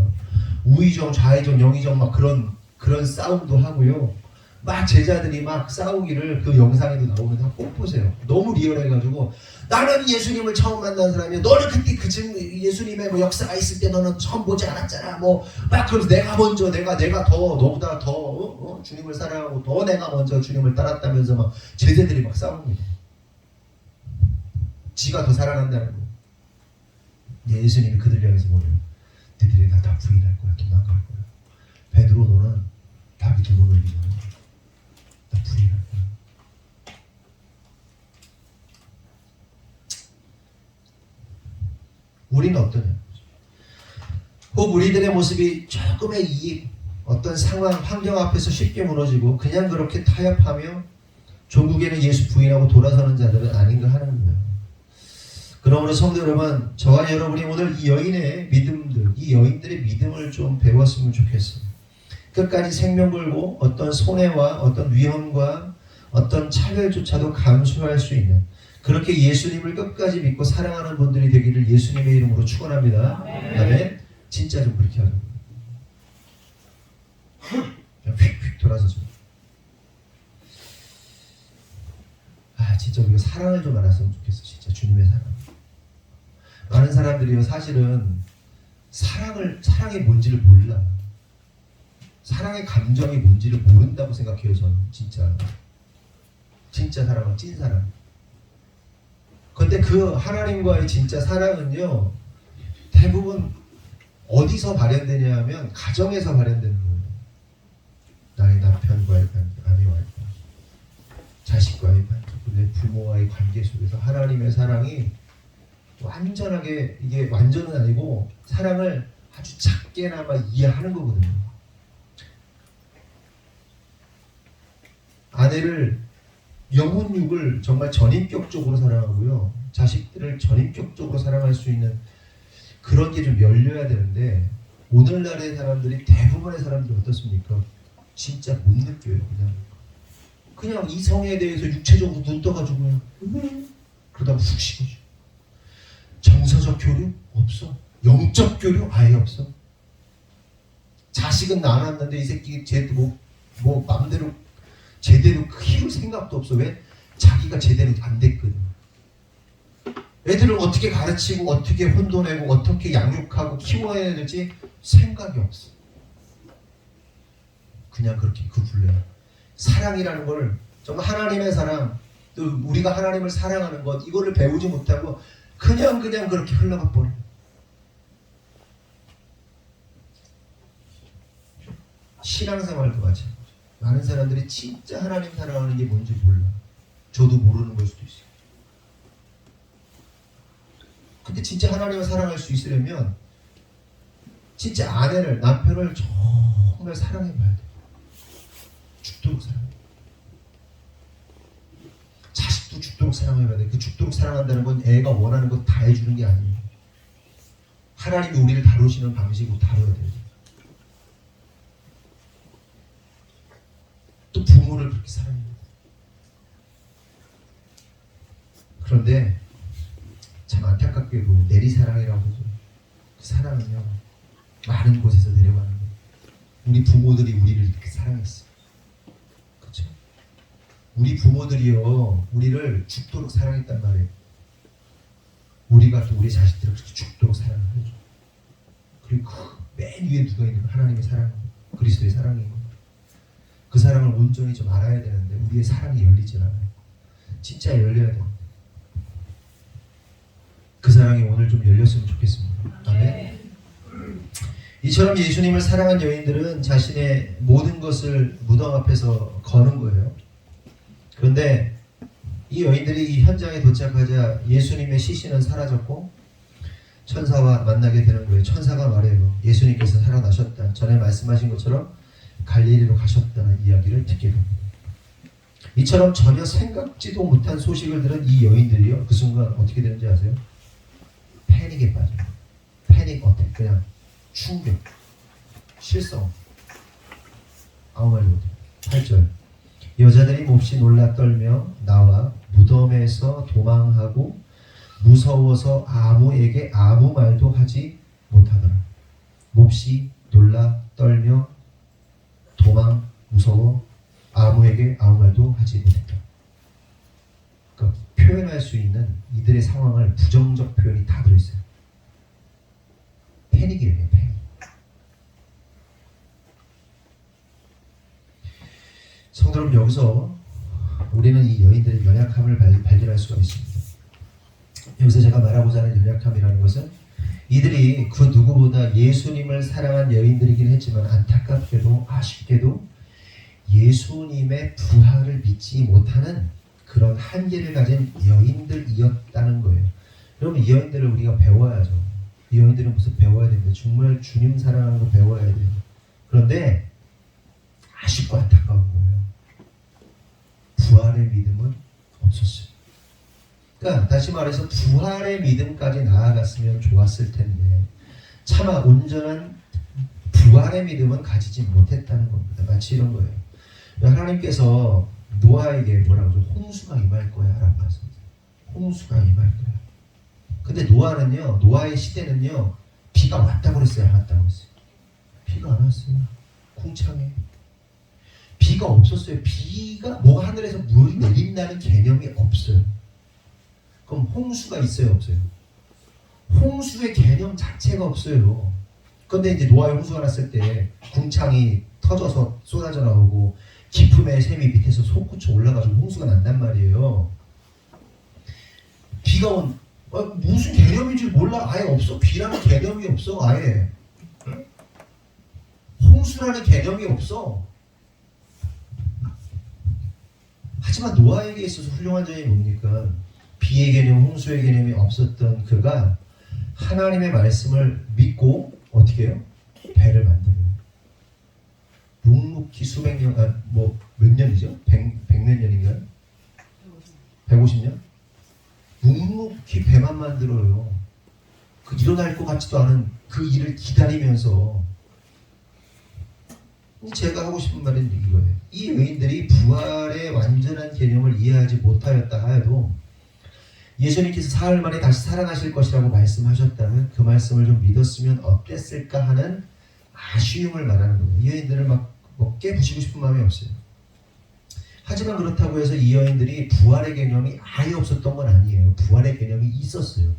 우의정, 좌의정, 영의정 막 그런 싸움도 하고요. 막 제자들이 막 싸우기를 그 영상에도 나오는데 꼭 보세요. 너무 리얼해가지고 나는 예수님을 처음 만난 사람이야. 너는 그때 예수님의 뭐 역사가 있을 때 너는 처음 보지 않았잖아. 뭐 막 그래서 내가 먼저 내가 더 너보다 더 주님을 사랑하고 더 내가 먼저 주님을 따랐다면서 막 제자들이 막 싸웁니다. 지가 더 사랑한다는 거. 예수님이 그들 향해서 뭐래요? 너희들이 다 부인할 거야. 도망갈 거야. 베드로 너는 답이 두 번 올리면 나 부인할 거야. 우리는 어떠냐? 혹 우리들의 모습이 조금의 이익, 어떤 상황, 환경 앞에서 쉽게 무너지고 그냥 그렇게 타협하며 종국에는 예수 부인하고 돌아서는 자들은 아닌가 하는 거예요. 그러므로 성도 여러분, 저와 여러분이 오늘 이 여인의 믿음들, 이 여인들의 믿음을 좀 배웠으면 좋겠어요. 끝까지 생명 걸고 어떤 손해와 어떤 위험과 어떤 차별조차도 감수할 수 있는 그렇게 예수님을 끝까지 믿고 사랑하는 분들이 되기를 예수님의 이름으로 축원합니다. 아멘. 진짜 좀 그렇게 하죠. 그냥 휙휙 돌아서죠. 진짜 우리가 사랑을 좀 알았으면 좋겠어. 진짜 주님의 사랑. 많은 사람들이요, 사실은 사랑이 뭔지를 몰라. 사랑의 감정이 뭔지를 모른다고 생각해요. 저는 진짜 사랑은 찐사랑. 근데 그 하나님과의 진짜 사랑은요, 대부분 어디서 발현되냐 하면 가정에서 발현되는 거예요. 나의 남편과의 관계, 아내와의 관계, 자식과의 관계, 내 부모와의 관계 속에서 하나님의 사랑이 완전하게, 이게 완전은 아니고 사랑을 아주 작게나마 이해하는 거거든요. 아내를 영혼육을 정말 전인격적으로 사랑하고요, 자식들을 전인격적으로 사랑할 수 있는 그런 게 좀 열려야 되는데, 오늘날의 사람들이, 대부분의 사람들이 어떻습니까? 진짜 못 느껴요. 그냥 이성에 대해서 육체적으로 눈 떠가지고 그러다가 훅 식어져. 정서적 교류? 없어. 영적 교류? 아예 없어. 자식은 낳았는데 이 새끼 뭐 맘대로 제대로 키울 생각도 없어. 왜? 자기가 제대로 안 됐거든. 애들을 어떻게 가르치고 어떻게 혼돈내고 어떻게 양육하고 키워야 될지 생각이 없어. 그냥 그렇게 그 굴레. 사랑이라는 걸, 정말 하나님의 사랑, 또 우리가 하나님을 사랑하는 것, 이거를 배우지 못하고 그냥 그렇게 흘러가 버려. 신앙생활도 마찬가지. 많은 사람들이 진짜 하나님 사랑하는 게 뭔지 몰라. 저도 모르는 걸 수도 있어요. 근데 진짜 하나님을 사랑할 수 있으려면 진짜 아내를, 남편을 정말 사랑해봐야 돼. 죽도록 사랑해. 자식도 죽도록 사랑해봐야 돼. 그 죽도록 사랑한다는 건 애가 원하는 거 다 해주는 게 아니에요. 하나님이 우리를 다루시는 방식으로 다뤄야 돼요. 부모를 그렇게 사랑합니다. 그런데 참 안타깝게도 내리사랑이라고 하죠. 그 사랑은요 많은 곳에서 내려가는 거예요. 우리 부모들이 우리를 이렇게 사랑했어요. 그렇죠? 우리 부모들이요 우리를 죽도록 사랑했단 말이에요. 우리가 또 우리 자식들을 그렇게 죽도록 사랑을 해줘. 그리고 맨 위에 누가 있는 거 하나님의 사랑, 그리스도의 사랑이에요. 그 사랑을 온전히 좀 알아야 되는데 우리의 사랑이 열리질 않아요. 진짜 열려야 됩니다. 그 사랑이 오늘 좀 열렸으면 좋겠습니다. 아멘. 이처럼 예수님을 사랑한 여인들은 자신의 모든 것을 무덤 앞에서 거는 거예요. 그런데 이 여인들이 이 현장에 도착하자 예수님의 시신은 사라졌고 천사와 만나게 되는 거예요. 천사가 말해요. 예수님께서 살아나셨다. 전에 말씀하신 것처럼 갈릴리로 가셨다는 이야기를 듣게 됩니다. 이처럼 전혀 생각지도 못한 소식을 들은 이 여인들이요. 그 순간 어떻게 되는지 아세요? 패닉에 빠져요. 패닉 어택. 그냥 충격, 실성. 아무 말도 못해요. 8절. 여자들이 몹시 놀라 떨며 나와 무덤에서 도망하고 무서워서 아무에게 아무 말도 하지 못하더라. 몹시 놀라 떨며 도망 무서워 아무에게 아무 말도 하지 못했다. 그러니까 표현할 수 있는 이들의 상황을 부정적 표현이 다 들어있어요. 패닉이에요. 패닉. 성도 여러분, 여기서 우리는 이 여인들의 연약함을 발견할 수가 있습니다. 여기서 제가 말하고자 하는 연약함이라는 것은 이들이 그 누구보다 예수님을 사랑한 여인들이긴 했지만 안타깝게도 아쉽게도 예수님의 부활을 믿지 못하는 그런 한계를 가진 여인들이었다는 거예요. 여러분, 이 여인들을 우리가 배워야죠. 이 여인들은 무슨 배워야 됩니다. 정말 주님 사랑하는 거 배워야 돼요. 그런데 아쉽고 안타까운 거예요. 부활의 믿음은 없었어요. 그러니까 다시 말해서 부활의 믿음까지 나아갔으면 좋았을 텐데 차마 온전한 부활의 믿음은 가지지 못했다는 겁니다. 마치 이런 거예요. 하나님께서 노아에게 뭐라고 하죠? 홍수가 임할 거야 라고 말씀하세요. 홍수가 임할 거야. 근데 노아의 시대는요 비가 왔다고 그랬어요? 안 왔다고 그랬어요? 비가 안 왔어요. 궁창에 비가 없었어요. 비가 뭐가 하늘에서 물이 내린다는 개념이 없어요. 그럼 홍수가 있어요? 없어요? 홍수의 개념 자체가 없어요. 그런데 이제 노아의 홍수가 났을 때 궁창이 터져서 쏟아져 나오고 깊음의 샘이 밑에서 솟구쳐 올라가지고 홍수가 난단 말이에요. 비가 무슨 개념인지 몰라. 아예 없어. 비라는 개념이 없어. 아예 홍수라는 개념이 없어. 하지만 노아에게 있어서 훌륭한 점이 뭡니까? 비의 개념, 홍수의 개념이 없었던 그가 하나님의 말씀을 믿고 어떻게 해요? 배를 만들어요. 묵묵히 수백 년, 몇 년이죠? 100몇 년인가요? 150년? 묵묵히 배만 만들어요. 그 일어날 것 같지도 않은 그 일을 기다리면서 제가 하고 싶은 말은 이거예요. 이 여인들이 부활의 완전한 개념을 이해하지 못하였다 하여도 예수님께서 사흘 만에 다시 살아나실 것이라고 말씀하셨다면 그 말씀을 좀 믿었으면 어땠을까 하는 아쉬움을 말하는 거예요. 이 여인들을 막 깨부시고 싶은 마음이 없어요. 하지만 그렇다고 해서 이 여인들이 부활의 개념이 아예 없었던 건 아니에요. 부활의 개념이 있었어요.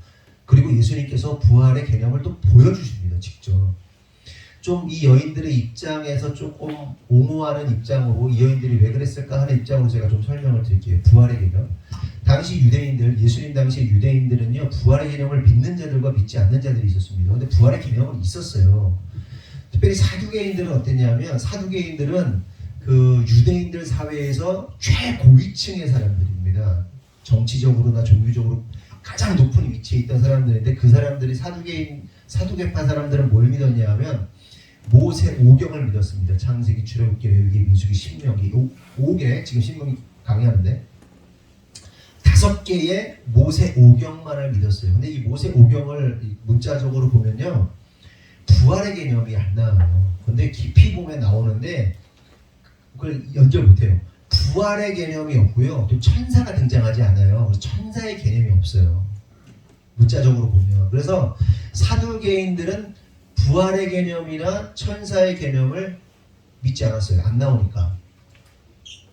그리고 예수님께서 부활의 개념을 또 보여주십니다. 직접. 좀 이 여인들의 입장에서 조금 옹호하는 입장으로 이 여인들이 왜 그랬을까 하는 입장으로 제가 좀 설명을 드릴게요. 부활의 개념. 당시 유대인들, 예수님 당시 유대인들은요 부활의 개념을 믿는 자들과 믿지 않는 자들이 있었습니다. 근데 부활의 개념은 있었어요. 특별히 사두개인들은 어땠냐면 사두개인들은 그 유대인들 사회에서 최고위층의 사람들입니다. 정치적으로나 종교적으로 가장 높은 위치에 있던 사람들인데 그 사람들이 사두개파 사람들은 뭘 믿었냐 하면 모세 오경을 믿었습니다. 창세기, 출애굽기, 레위기, 민수기, 신명기 5개 지금 신명기 강의하는데 5개의 모세 오경만을 믿었어요. 근데 이 모세 오경을 문자적으로 보면요 부활의 개념이 안 나와요. 근데 깊이 보면 나오는데 그걸 연결 못해요. 부활의 개념이 없고요. 또 천사가 등장하지 않아요. 그래서 천사의 개념이 없어요. 문자적으로 보면. 그래서 사두개인들은 부활의 개념이나 천사의 개념을 믿지 않았어요. 안 나오니까.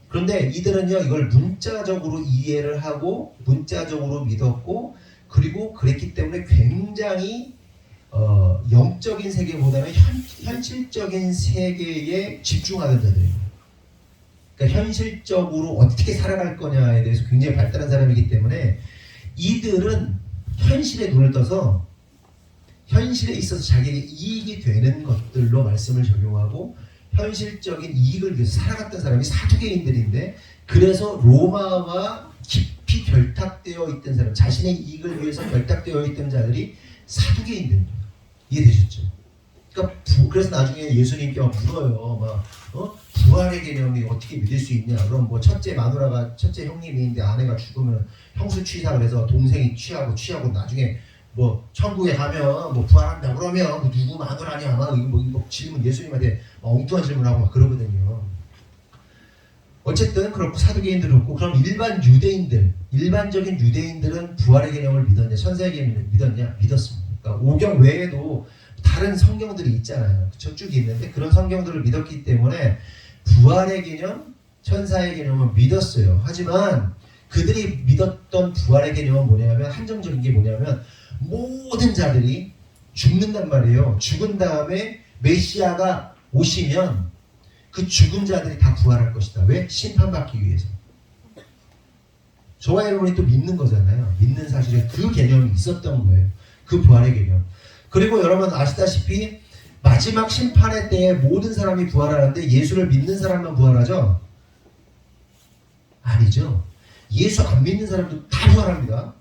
그런데 이들은요, 이걸 문자적으로 이해를 하고 문자적으로 믿었고, 그리고 그랬기 때문에 굉장히 영적인 세계보다는 현실적인 세계에 집중하던 자들이에요. 그러니까 현실적으로 어떻게 살아갈 거냐에 대해서 굉장히 발달한 사람이기 때문에 이들은 현실에 눈을 떠서 현실에 있어서 자기에게 이익이 되는 것들로 말씀을 적용하고 현실적인 이익을 위해서 살아갔던 사람이 사두개인들인데, 그래서 로마와 깊이 결탁되어 있던 사람, 자신의 이익을 위해서 결탁되어 있던 자들이 사두개인들입니다. 이해되셨죠? 그러니까 그래서 나중에 예수님께 막 물어요. 부활의 개념이 어떻게 믿을 수 있냐? 그럼 뭐 첫째 마누라가 첫째 형님이 있는데 아내가 죽으면 형수 취사를 해서 동생이 취하고 나중에 뭐 천국에 가면 뭐 부활한다 그러면 뭐 누구 마누라냐 막 뭐 질문 예수님한테 엉뚱한 질문하고 막 그러거든요. 어쨌든 그렇고 사두개인들은 없고, 그럼 일반적인 유대인들은 부활의 개념을 믿었냐, 천사의 개념을 믿었냐? 믿었습니다. 그러니까 오경 외에도 다른 성경들이 있잖아요. 쭉 있는데 그런 성경들을 믿었기 때문에 부활의 개념, 천사의 개념을 믿었어요. 하지만 그들이 믿었던 부활의 개념은 뭐냐면, 한정적인 게 뭐냐면 모든 자들이 죽는단 말이에요. 죽은 다음에 메시아가 오시면 그 죽은 자들이 다 부활할 것이다. 왜? 심판받기 위해서. 저와 여러분이 또 믿는 거잖아요. 믿는 사실에 그 개념이 있었던 거예요. 그 부활의 개념. 그리고 여러분 아시다시피 마지막 심판의 때에 모든 사람이 부활하는데 예수를 믿는 사람만 부활하죠? 아니죠. 예수 안 믿는 사람도 다 부활합니다.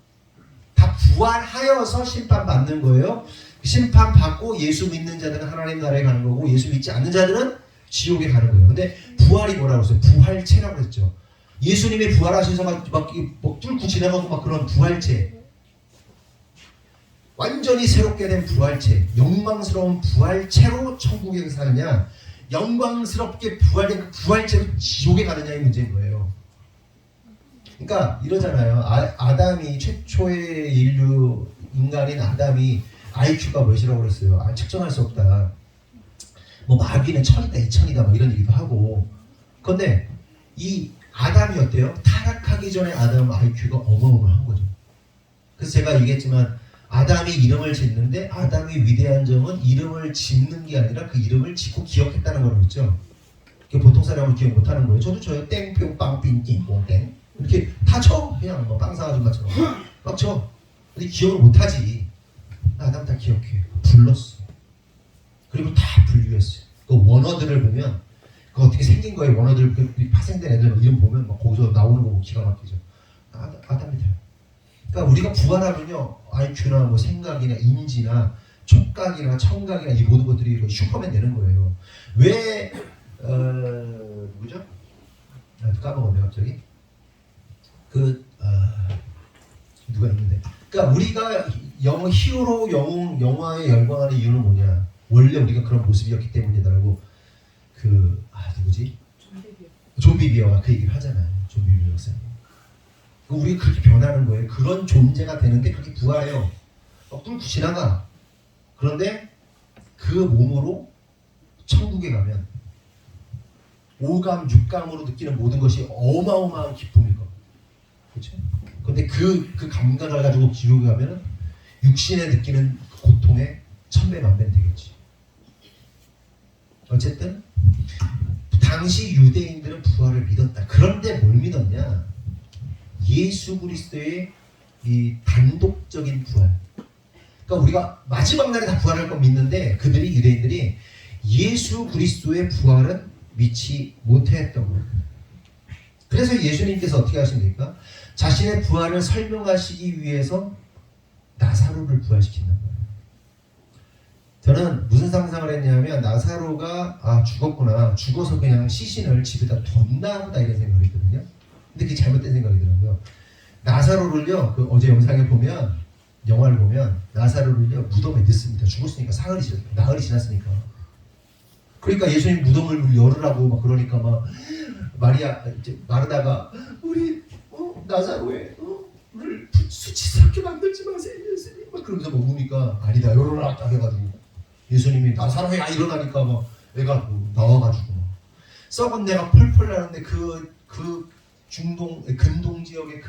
다 부활하여서 심판받는 거예요. 심판받고 예수 믿는 자들은 하나님 나라에 가는 거고, 예수 믿지 않는 자들은 지옥에 가는 거예요. 근데 부활이 뭐라고 했어요? 부활체라고 했죠. 예수님이 부활하셔서 막 뚫고 지나가고 막 그런 부활체, 완전히 새롭게 된 부활체, 영광스러운 부활체로 천국에 사느냐, 영광스럽게 부활된 그 부활체로 지옥에 가느냐의 문제인 거예요. 그러니까 이러잖아요. 아담이 최초의 인류 인간인 아담이 IQ가 몇이라고 그랬어요. 측정할 수 없다. 뭐 마귀는 1000이다 2000이다 뭐 이런 얘기도 하고. 그런데 이 아담이 어때요? 타락하기 전에 아담 IQ가 어마어마한 거죠. 그래서 제가 얘기했지만 아담이 이름을 짓는데 아담이 위대한 점은 이름을 짓는 게 아니라 그 이름을 짓고 기억했다는 거라고 했죠. 보통 사람은 기억 못하는 거예요. 저도 저요. 땡뿅 빵빙 띵뽕땡 이렇게 다 쳐. 그냥 뭐 빵사 아줌마처럼 막 쳐. 근데 기억을 못하지. 아담 다 기억해. 불렀어. 그리고 다 분류했어요. 그 원어들을 보면 그 어떻게 생긴 거예요. 원어들 그 파생된 애들 이름 보면 막 거기서 나오는 거 기가 막히죠. 아담이 돼요. 그러니까 우리가 부활하면요, IQ나 뭐 생각이나 인지나 촉각이나 청각이나 이 모든 것들이 슈퍼맨 되는 거예요. 왜 누구죠? 까먹었네 갑자기. 누가 있는데. 그러니까 우리가 히어로 영화에 열광하는 이유는 뭐냐? 원래 우리가 그런 모습이었기 때문이다라고 누구지? 좀비 비어가 그 얘기를 하잖아요. 좀비 비어 목사님. 우리가 그렇게 변하는 거예요. 그런 존재가 되는데 그렇게 부활해요. 막 뚫고 지나가. 그런데 그 몸으로 천국에 가면 오감, 육감으로 느끼는 모든 것이 어마어마한 기쁨일 겁니다. 그렇죠? 그런데 그 감각을 가지고 지옥에 가면 육신에 느끼는 고통에 천배만배는 되겠지. 어쨌든 당시 유대인들은 부활을 믿었다. 그런데 뭘 믿었냐? 예수 그리스도의 이 단독적인 부활. 그러니까 우리가 마지막 날에 다 부활할 건 믿는데 유대인들이 예수 그리스도의 부활은 믿지 못했던 거예요. 그래서 예수님께서 어떻게 하십니까? 자신의 부활을 설명하시기 위해서 나사로를 부활시키는 거예요. 저는 무슨 상상을 했냐면 나사로가 죽었구나. 죽어서 그냥 시신을 집에다 뒀나 보다 이런 생각을 했거든요. 근데 그게 잘못된 생각이더라고요. 나사로를요, 어제 영상에 보면, 영화를 보면 나사로를요 무덤에 넣습니다. 죽었으니까 나흘이 지났으니까. 그러니까 예수님 무덤을 열으라고 막 그러니까 막 마리아 이제 마르다가 우리 나사로에 우리를 수치스럽게 만들지 마세요 예수님 막 그러면서 막 우니까 아니다 열어라 딱 해가지고 예수님이 나사로야 일어나니까 막 애가 나와가지고 막 썩은 내가 펄펄 나는데 그 중동 근동 지역의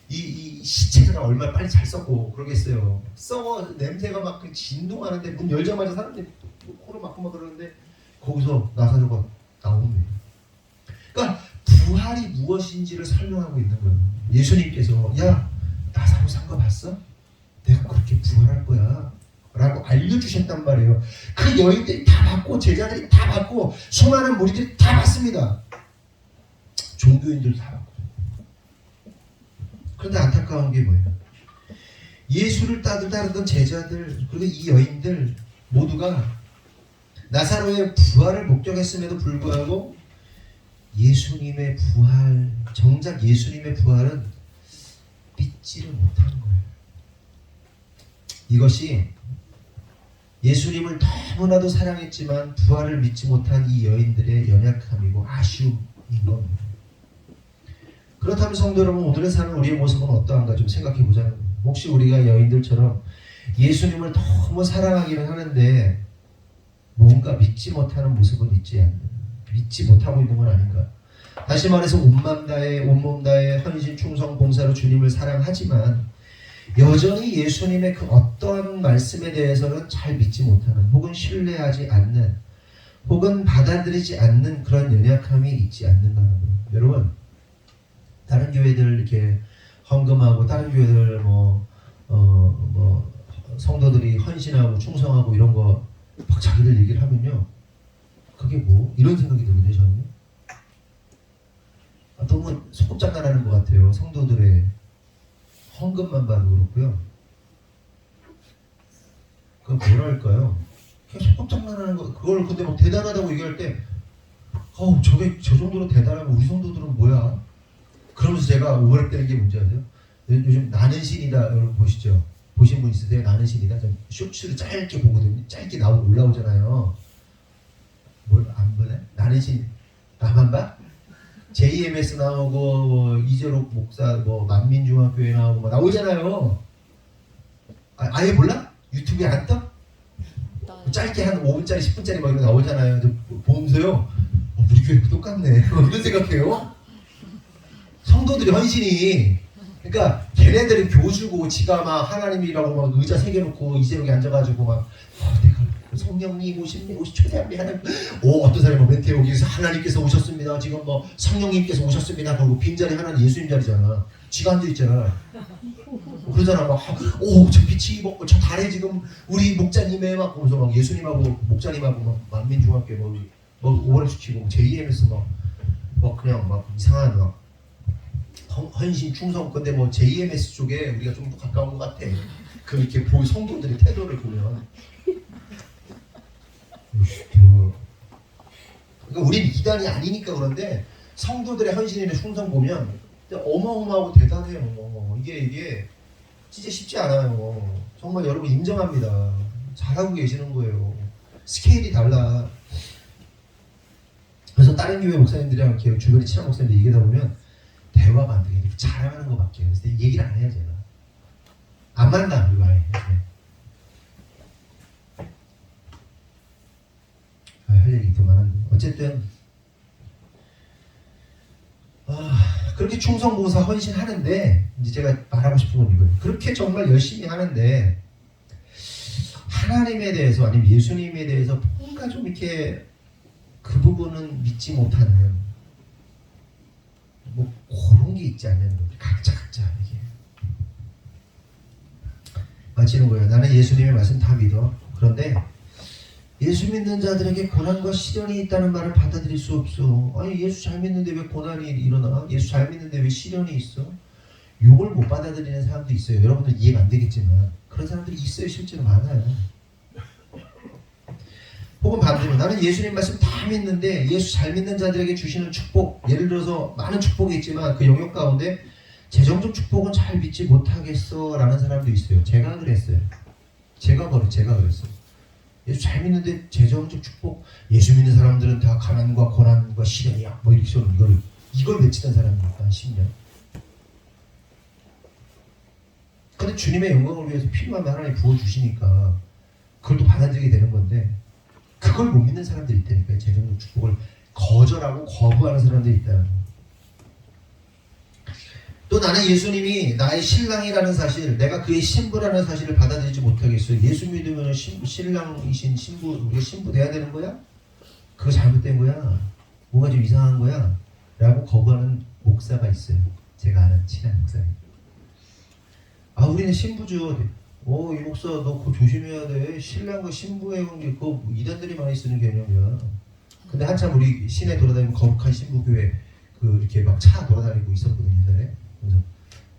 이 시체가 얼마나 빨리 잘 썩고 그러겠어요. 썩어 냄새가 막 진동하는데 문 열자마자 사람들이 코를 막고 막 그러는데 거기서 나사로가 나옵니다. 그러니까 부활이 무엇인지를 설명하고 있는 거예요. 예수님께서 야 나사로 산 거 봤어? 내가 그렇게 부활할 거야 라고 알려주셨단 말이에요. 그 여인들이 다 받고 제자들이 다 받고 수많은 무리들이 다 받습니다. 종교인들도 다 받고. 그런데 안타까운 게 뭐예요? 예수를 따르던 제자들 그리고 이 여인들 모두가 나사로의 부활을 목격했음에도 불구하고 예수님의 부활, 정작 예수님의 부활은 믿지를 못한 거예요. 이것이 예수님을 너무나도 사랑했지만 부활을 믿지 못한 이 여인들의 연약함이고 아쉬움인 겁니다. 그렇다면 성도 여러분 오늘의 사는 우리의 모습은 어떠한가 좀 생각해 보자는 거예요. 혹시 우리가 여인들처럼 예수님을 너무 사랑하기는 하는데 뭔가 믿지 못하는 모습은 믿지 못하고 있는 건 아닌가. 다시 말해서 온몸 다해 헌신 충성 봉사로 주님을 사랑하지만 여전히 예수님의 그 어떠한 말씀에 대해서는 잘 믿지 못하는 혹은 신뢰하지 않는 혹은 받아들이지 않는 그런 연약함이 있지 않는가 하는 거예요. 여러분 다른 교회들 이렇게 헌금하고 다른 교회들 성도들이 헌신하고 충성하고 이런 거 막 자기들 얘기를 하면요 그게 뭐 이런 생각이 들거든요. 저는요 너무 소꿉장난하는 것 같아요. 성도들의 헌금만 봐도 그렇고요. 그건 뭐랄까요? 그냥 소꿉장난하는 거 그걸 근데 막 대단하다고 얘기할 때 저게 저 정도로 대단하면 우리 성도들은 뭐야? 그러면서 제가 오버랩되는 게 뭔지 아세요? 요즘 나는 신이다 여러분 보시죠? 보신 분 있으세요? 나는 신이다? 전 쇼츠를 짧게 보거든요. 짧게 올라오잖아요. 뭘 안 보네? 나는 신 나만 봐? JMS 나오고 이재록 목사 만민중학교에 나오고 나오잖아요. 아예 몰라? 유튜브에 안 떠? 짧게 한 5분짜리 10분짜리 막 이런 거 나오잖아요. 보면서요 우리 교회 똑같네 이런 생각해요. 성도들이 헌신이 그러니까 걔네들은 교주고 지가 막 하나님이라고 막 의자 새겨놓고 이재록에 앉아가지고 막 내가 성령님 오십 초대합니 하나님 어떤 사람이 멘트 여기서 하나님께서 오셨습니다. 지금 성령님께서 오셨습니다. 그리고 빈자리 하나는 예수님 자리잖아. 지가 앉아있잖아. 그러잖아. 저 빛이 저 달에 지금 우리 목자님의 막 그러면서 막 예수님하고 목자님하고 막 만민중학교 오버랩시키고 JMS 그냥 이상한 헌신 충성 건데 JMS 쪽에 우리가 좀 더 가까운 것 같아. 이렇게 성도들의 태도를 보면 그러니까 우리는 이단이 아니니까 그런데 성도들의 헌신이나 충성 보면 어마어마하고 대단해요. 이게 진짜 쉽지 않아요. 정말 여러분 인정합니다. 잘하고 계시는 거예요. 스케일이 달라. 그래서 다른 교회 목사님들이랑 이렇게 주변에 친한 목사님들 얘기하다 보면 대화가 안 되게 자랑하는 것밖에 그래서 얘기를 안 해요. 제가 안 만나 우리 아예. 할 얘기 더 많은데 어쨌든 그렇게 충성봉사 헌신하는데 이제 제가 말하고 싶은 건 이거예요. 그렇게 정말 열심히 하는데 하나님에 대해서 아니면 예수님에 대해서 뭔가 좀 이렇게 그 부분은 믿지 못하는 그런 게 있지 않는 거. 각자 이게 마치는 거예요. 나는 예수님의 말씀 다 믿어. 그런데 예수 믿는 자들에게 고난과 시련이 있다는 말을 받아들일 수 없어. 아니 예수 잘 믿는데 왜 고난이 일어나? 예수 잘 믿는데 왜 시련이 있어? 욕을 못 받아들이는 사람도 있어요. 여러분들 이해가 안 되겠지만 그런 사람들이 있어요. 실제로 많아요. 혹은 반대로 나는 예수님 말씀 다 믿는데 예수 잘 믿는 자들에게 주시는 축복, 예를 들어서 많은 축복이 있지만 그 영역 가운데 재정적 축복은 잘 믿지 못하겠어 라는 사람도 있어요. 제가 그랬어요. 제가 그랬어요. 예수 잘 믿는데 재정적 축복, 예수 믿는 사람들은 다 가난과 고난과 시련이야 뭐 이렇게 이걸 외치던 사람이니까 10년. 근데 주님의 영광을 위해서 필요하면 하나님 부어주시니까 그걸 또 받아들이게 되는 건데, 그걸 못 믿는 사람들이 있다니까요. 재정적 축복을 거절하고 거부하는 사람들이 있다는 거예요. 또 나는 예수님이 나의 신랑이라는 사실, 내가 그의 신부라는 사실을 받아들이지 못하겠어요. 예수 믿으면 신랑이신 신부, 우리가 신부 돼야 되는 거야? 그거 잘못된 거야? 뭔가 좀 이상한 거야? 라고 거부하는 목사가 있어요. 제가 아는 친한 목사님. 아, 우리는 신부죠. 이 목사 너 그거 조심해야 돼. 신랑과 신부의 관계 그거 이단들이 많이 쓰는 개념이야. 근데 한참 우리 시내 돌아다니면 거룩한 신부교회 그 이렇게 막 차 돌아다니고 있었거든요. 옛날에. 그래서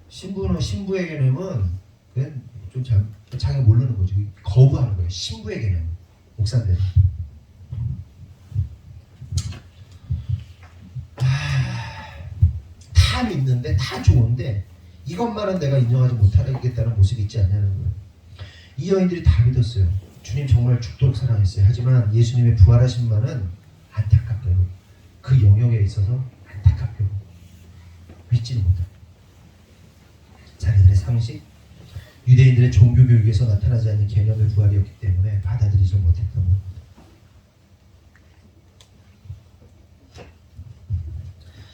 신부는 신부의 개념은 그냥 좀 자기가 모르는 거죠. 거부하는 거예요. 신부의 개념. 목사인데. 다 믿는데 다 좋은데 이것만은 내가 인정하지 못하겠다는 모습이 있지 않냐는 거예요. 이 여인들이 다 믿었어요. 주님 정말 죽도록 사랑했어요. 하지만 예수님의 부활하심만은 안타깝게도 그 영역에 있어서 안타깝게도 믿지는 못합니다. 자기들의 상식, 유대인들의 종교 교육에서 나타나지 않는 개념의 부활이었기 때문에 받아들이지 못했던 겁니다.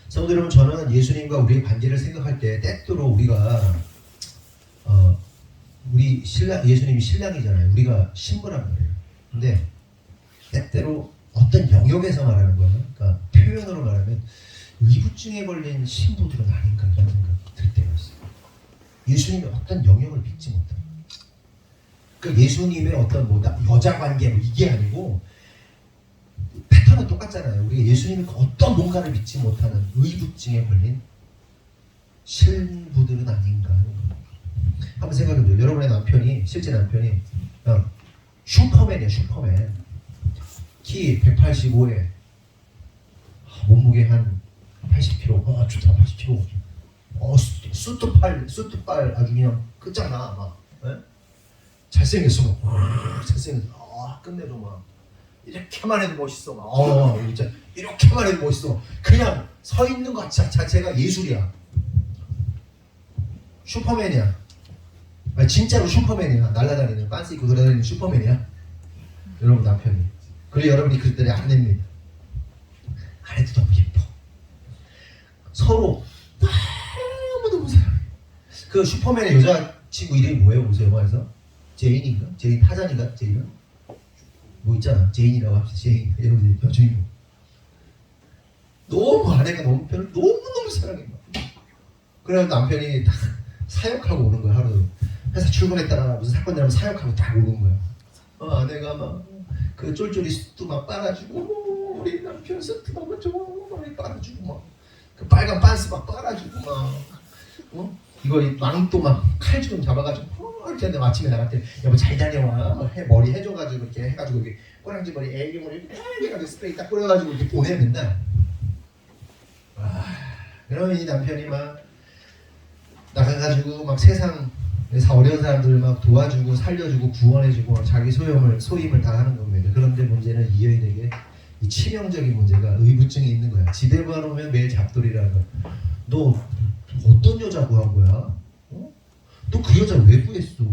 성도 여러분, 저는 예수님과 우리의 관계를 생각할 때 때때로 우리가 우리 신랑, 예수님이 신랑이잖아요. 우리가 신부란 말이에요. 근데 때때로 어떤 영역에서 말하는 거예요. 그러니까 표현으로 말하면 의부증에 걸린 신부들은 아닌가 이런 생각이 들 때가 있어요. 예수님의 어떤 영역을 믿지 못합니다. 그러니까 예수님의 어떤 여자 관계 이게 아니고 패턴은 똑같잖아요. 우리가 예수님의 어떤 뭔가를 믿지 못하는 의부증에 걸린 신부들은 아닌가. 한번 생각해보세요. 여러분의 남편이, 실제 남편이 슈퍼맨이야. 슈퍼맨. 키 185에 몸무게 한 80kg. 좋다. 80kg. 수트빨 아주 그냥 끝장나. 막 잘생겼어. 막 잘생겼어. 끝내줘. 막 이렇게만 해도 멋있어. 막 진짜 이렇게만 해도 멋있어. 그냥 서 있는 것 자체가 예술이야. 슈퍼맨이야. 진짜로 슈퍼맨이야. 날아다니는 빤스 입고 돌아다니는 슈퍼맨이야. 여러분 남편이. 그리고 여러분이 그랬더니 아내입니다. 아내도 너무 예뻐. 서로 너무너무 사랑해. 그 슈퍼맨의 여자친구 이름이 뭐예요? 무슨 영화에서? 제인인가? 제인 타잔인가? 제인은? 뭐 있잖아. 제인이라고 합시다. 제인. 여러분들 여주인공. 너무 아내가 남편을 너무너무 사랑해. 그래서 남편이 딱 사역하고 오는 거야. 하루 회사 출근했다가 무슨 사건 나면 사역하고 딱 오는 거야. 아내가 막 그 쫄쫄이 숯도 막 빨아주고, 우리 남편 숯도 너무 좋아 막 빨아주고, 막 그 빨간 빤스 막 빨아주고, 막 이거 망토 막 칼주름 잡아가지고 이렇게 하는데 아침에 나갈 때 여보 잘 다녀와 머리 해줘가지고 이렇게 해가지고 이렇게 꼬랑지 머리 애기 머리 이렇게 해가지고 스프레이 딱 뿌려가지고 이렇게 보내 맨날. 그러면 이 남편이 막 나가가지고 막 세상에서 어려운 사람들을 막 도와주고 살려주고 구원해주고 자기 소임을 다 하는 겁니다. 그런데 문제는 이 여인에게 이 치명적인 문제가 의부증이 있는 거야. 집에만 오면 매일 잡돌이라는 거야. 너 어떤 여자 구한 거야? 너 그 여자 왜 구했어?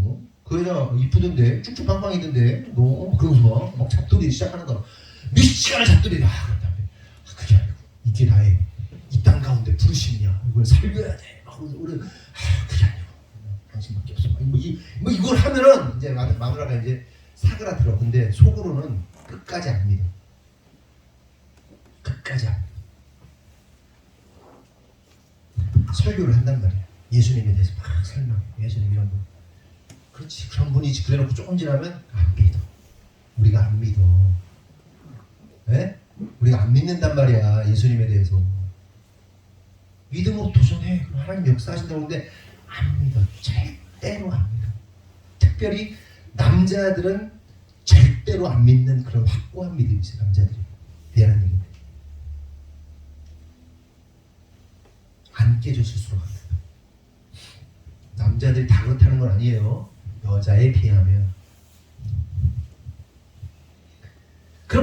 그 여자 이쁘던데 쭉쭉빵빵이던데 너 그러면서 막 잡돌이 시작하는 거야. 몇 시간을 잡돌이다. 그게 아니고 이게 나의 이 땅 가운데 부르심이야. 이걸 살려야 돼. 우리 그게 아니고 당신밖에 없어. 이걸 하면은 이제 마누라가 이제 사그라들어. 근데 속으로는 끝까지 안 믿어. 끝까지 안 믿어. 설교를 한단 말이야. 예수님에 대해서 막 설명해. 예수님 이런 분. 그렇지. 그런 분이지. 그래놓고 조금 지나면 안 믿어. 우리가 안 믿어. 에? 우리가 안 믿는단 말이야. 예수님에 대해서. 믿음으로 도전해. 하나님 역사하신다고 하는데 안 믿어. 절대로 안 믿어. 특별히 남자들은 절대로 안 믿는 그런 확고한 믿음이 있어요. 남자들이. 대단한 얘기인데. 안 깨져질수록 합니다. 남자들이 다 그렇다는 건 아니에요. 여자에 비하면.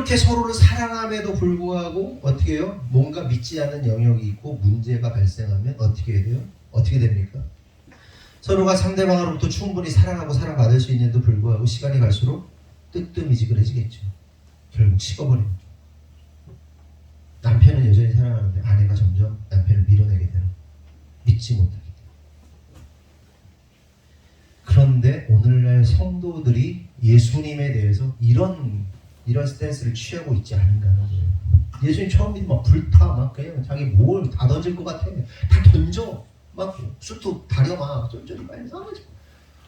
이렇게 서로를 사랑함에도 불구하고 어떻게 해요? 뭔가 믿지 않는 영역이 있고 문제가 발생하면 어떻게 해야 돼요? 어떻게 됩니까? 서로가 상대방으로부터 충분히 사랑하고 사랑받을 수 있는데도 불구하고 시간이 갈수록 뜨뜻미지근해지겠죠. 결국 식어버립니다. 남편은 여전히 사랑하는데 아내가 점점 남편을 밀어내게 되는, 믿지 못하게 돼요. 그런데 오늘날 성도들이 예수님에 대해서 이런 스탠스를 취하고 있지 않은가 하는 거예요. 예수님 처음 믿으면 막 불타, 막 그냥 자기 뭘 다 던질 것 같아. 다 던져. 막 수트 다려 막 쫄쫄이 빨리 싸가지고.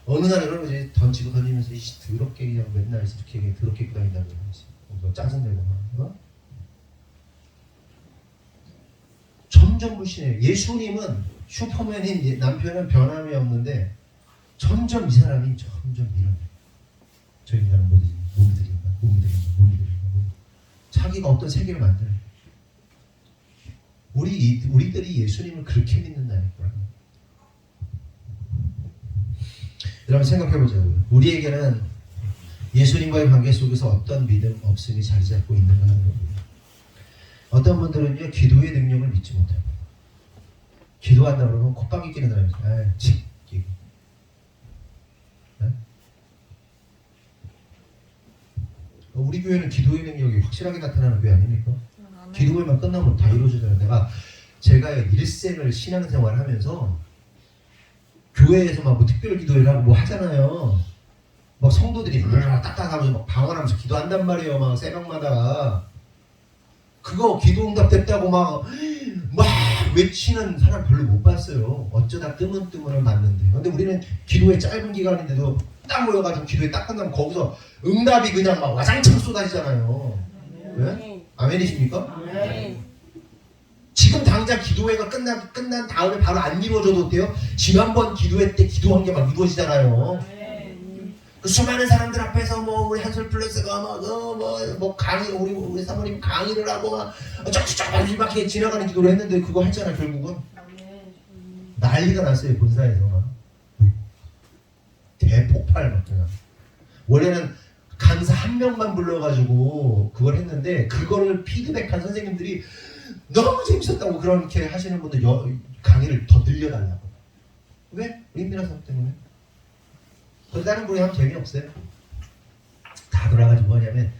어느 날 이런 거지 던지고 던지면서 이 더럽게 그냥 맨날 이렇게 그냥 더럽게 입고 다닌다는 거지. 짜증내고 막. 어? 점점 불신해요. 예수님은 슈퍼맨인 남편은 변함이 없는데 점점 이 사람이 점점 밀어내요. 저 인간은 뭐지? 몸이 들인가? 자기가 어떤 세계를 만들어요. 우리들이 예수님을 그렇게 믿는다니까. 여러분 생각해보자고요. 우리에게는 예수님과의 관계 속에서 어떤 믿음 없음이 자리 잡고 있는가 하는 겁니다. 어떤 분들은요 기도의 능력을 믿지 못해요. 기도한다 그러면 콧방귀 끼는 사람이 있어요. 끼고. 우리 교회는 기도의 능력이 확실하게 나타나는 교회 아닙니까? 기도회만 끝나면 다 이루어지잖아요. 제가 일생을 신앙생활을 하면서 교회에서 막 뭐 특별 기도회를 하고 뭐 하잖아요. 막 성도들이 딱딱하면서 막 방언하면서 기도한단 말이에요. 막 새벽마다 그거 기도 응답됐다고 막 외치는 사람 별로 못 봤어요. 어쩌다 뜨문뜨문은 맞는데. 근데 우리는 기도회 짧은 기간인데도 딱 모여가지고 기도회 딱 끝나면 거기서 응답이 그냥 막 와장창 쏟아지잖아요. 왜? 아멘이십니까? 지금 당장 기도회가 끝난 다음에 바로 안 이루어져도 돼요? 지난번 기도회 때 기도한 게 막 이루어지잖아요. 그 수많은 사람들 앞에서 뭐 우리 한솔 플러스가 뭐 강의 우리 사모님 강의를 하고 막 쩍쩍 이렇게 지나가는 기도를 했는데 그거 했잖아요. 결국은 난리가 났어요. 본사에서 막 대폭발 막 그냥. 원래는 강사 한 명만 불러가지고 그걸 했는데 그거를 피드백한 선생님들이 너무 재밌었다고 그렇게 하시는 분들 강의를 더 늘려달라고. 왜? 임민아 선 때문에. 다른 분이 하면 재미없어요. 다 돌아가지고 뭐냐면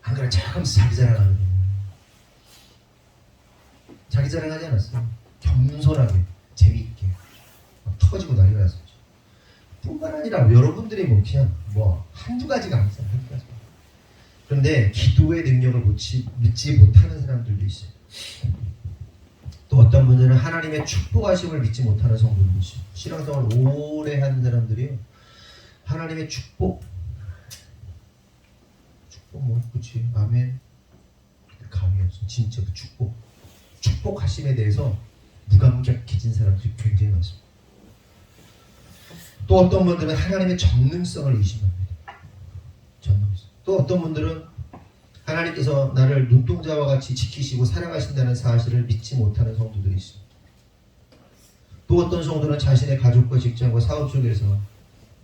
안 그래 척하면서 자기 자랑하는 거예요. 자기 자랑하지 않았어요. 겸손하게 재미있게 막 터지고 난리가 났었죠. 뿐만 아니라 여러분들이 뭐 그냥 뭐 한두 가지가 아니잖아요. 한두 가지. 그런데 기도의 능력을 믿지 못하는 사람들도 있어요. 또 어떤 분들은 하나님의 축복하심을 믿지 못하는 성도들도 있어요. 신앙생활을 오래 하는 사람들이요. 하나님의 축복 뭐 그치 아멘 감이 없어. 진짜 그 축복하심에 대해서 무감격해진 사람들이 굉장히 많습니다. 또 어떤 분들은 하나님의 전능성을 의심합니다. 또 어떤 분들은 하나님께서 나를 눈동자와 같이 지키시고 사랑하신다는 사실을 믿지 못하는 성도들이 있습니다. 또 어떤 성도는 자신의 가족과 직장과 사업 속에서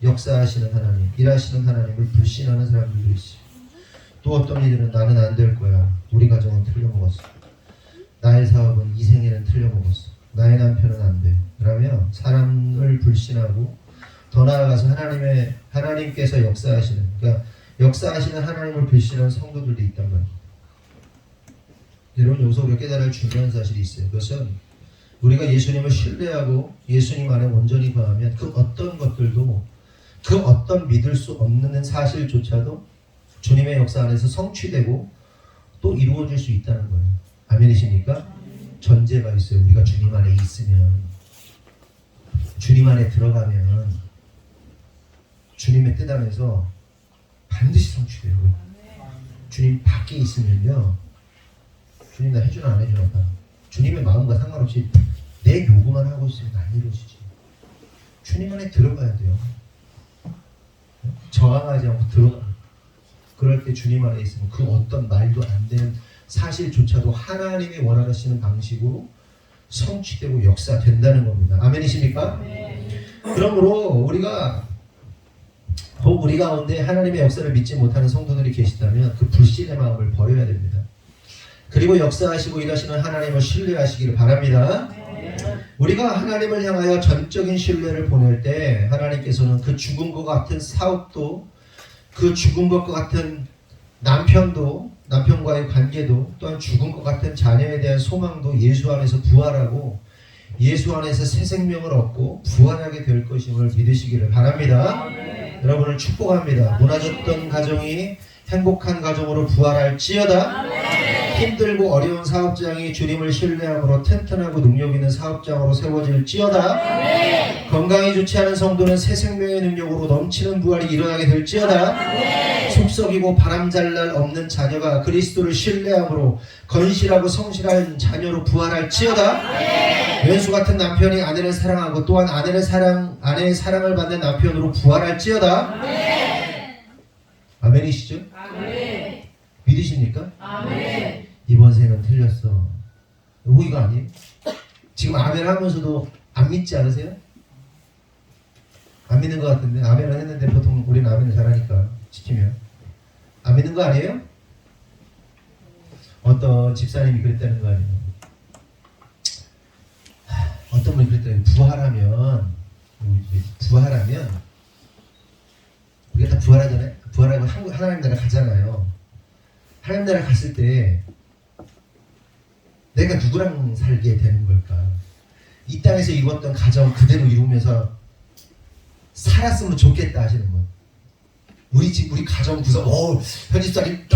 역사하시는 하나님, 일하시는 하나님을 불신하는 사람들도 있어요. 또 어떤 이들은 나는 안 될 거야. 우리 가정은 틀려먹었어. 나의 사업은 이 생에는 틀려먹었어. 나의 남편은 안 돼. 그러면 사람을 불신하고 더 나아가서 하나님께서 역사하시는, 그러니까 역사하시는 하나님을 불신하는 성도들도 있단 말이에요. 여러분 여기서 우리가 깨달을 중요한 사실이 있어요. 그것은 우리가 예수님을 신뢰하고 예수님 안에 온전히 거하면 그 어떤 것들도 그 어떤 믿을 수 없는 사실조차도 주님의 역사 안에서 성취되고 또 이루어질 수 있다는 거예요. 아멘이십니까? 전제가 있어요. 우리가 주님 안에 있으면, 주님 안에 들어가면 주님의 뜻 안에서 반드시 성취돼요. 주님 밖에 있으면요, 주님 나 해주나 안 해주나 봐. 주님의 마음과 상관없이 내 요구만 하고 있으면 안 이루어지지. 주님 안에 들어가야 돼요. 저항하지 않고 들어가. 그럴 때 주님 안에 있으면 그 어떤 말도 안 되는 사실조차도 하나님이 원하시는 방식으로 성취되고 역사된다는 겁니다. 아멘이십니까? 네. 그러므로 우리가 혹 우리 가운데 하나님의 역사를 믿지 못하는 성도들이 계시다면 그 불신의 마음을 버려야 됩니다. 그리고 역사하시고 일하시는 하나님을 신뢰하시기를 바랍니다. 우리가 하나님을 향하여 전적인 신뢰를 보낼 때 하나님께서는 그 죽은 것 같은 사업도, 그 죽은 것과 같은 남편도, 남편과의 관계도, 또한 죽은 것 같은 자녀에 대한 소망도 예수 안에서 부활하고 예수 안에서 새 생명을 얻고 부활하게 될 것임을 믿으시기를 바랍니다. 여러분을 축복합니다. 무너졌던 가정이 행복한 가정으로 부활할지어다. 힘들고 어려운 사업장이 주님을 신뢰함으로 튼튼하고 능력 있는 사업장으로 세워질지어다. 건강이 좋지 않은 성도는 새 생명의 능력으로 넘치는 부활이 일어나게 될지어다. 속썩이고 바람잘날 없는 자녀가 그리스도를 신뢰함으로 건실하고 성실한 자녀로 부활할지어다. 왼수 같은 남편이 아내를 사랑하고 또한 아내의 사랑을 받는 남편으로 부활할지어다. 아멘이시죠? 아멘. 믿으십니까? 아멘. 이번 생은 틀렸어. 이거 아니에요? 지금 아멘 하면서도 안 믿지 않으세요? 안 믿는 것 같은데. 아멘을 했는데 보통 우리는 아멘을 잘하니까 시키면 안 믿는 거 아니에요? 어떤 집사님이 그랬다는 거 아니에요? 어떤 분이 그랬더니 부활하면 우리가 다 부활하잖아요. 부활하고 하나님 나라 가잖아요. 하나님 나라 갔을 때 내가 누구랑 살게 되는 걸까? 이 땅에서 이루었던 가정 그대로 이루면서 살았으면 좋겠다 하시는 분. 우리 가정 구성, 편집자님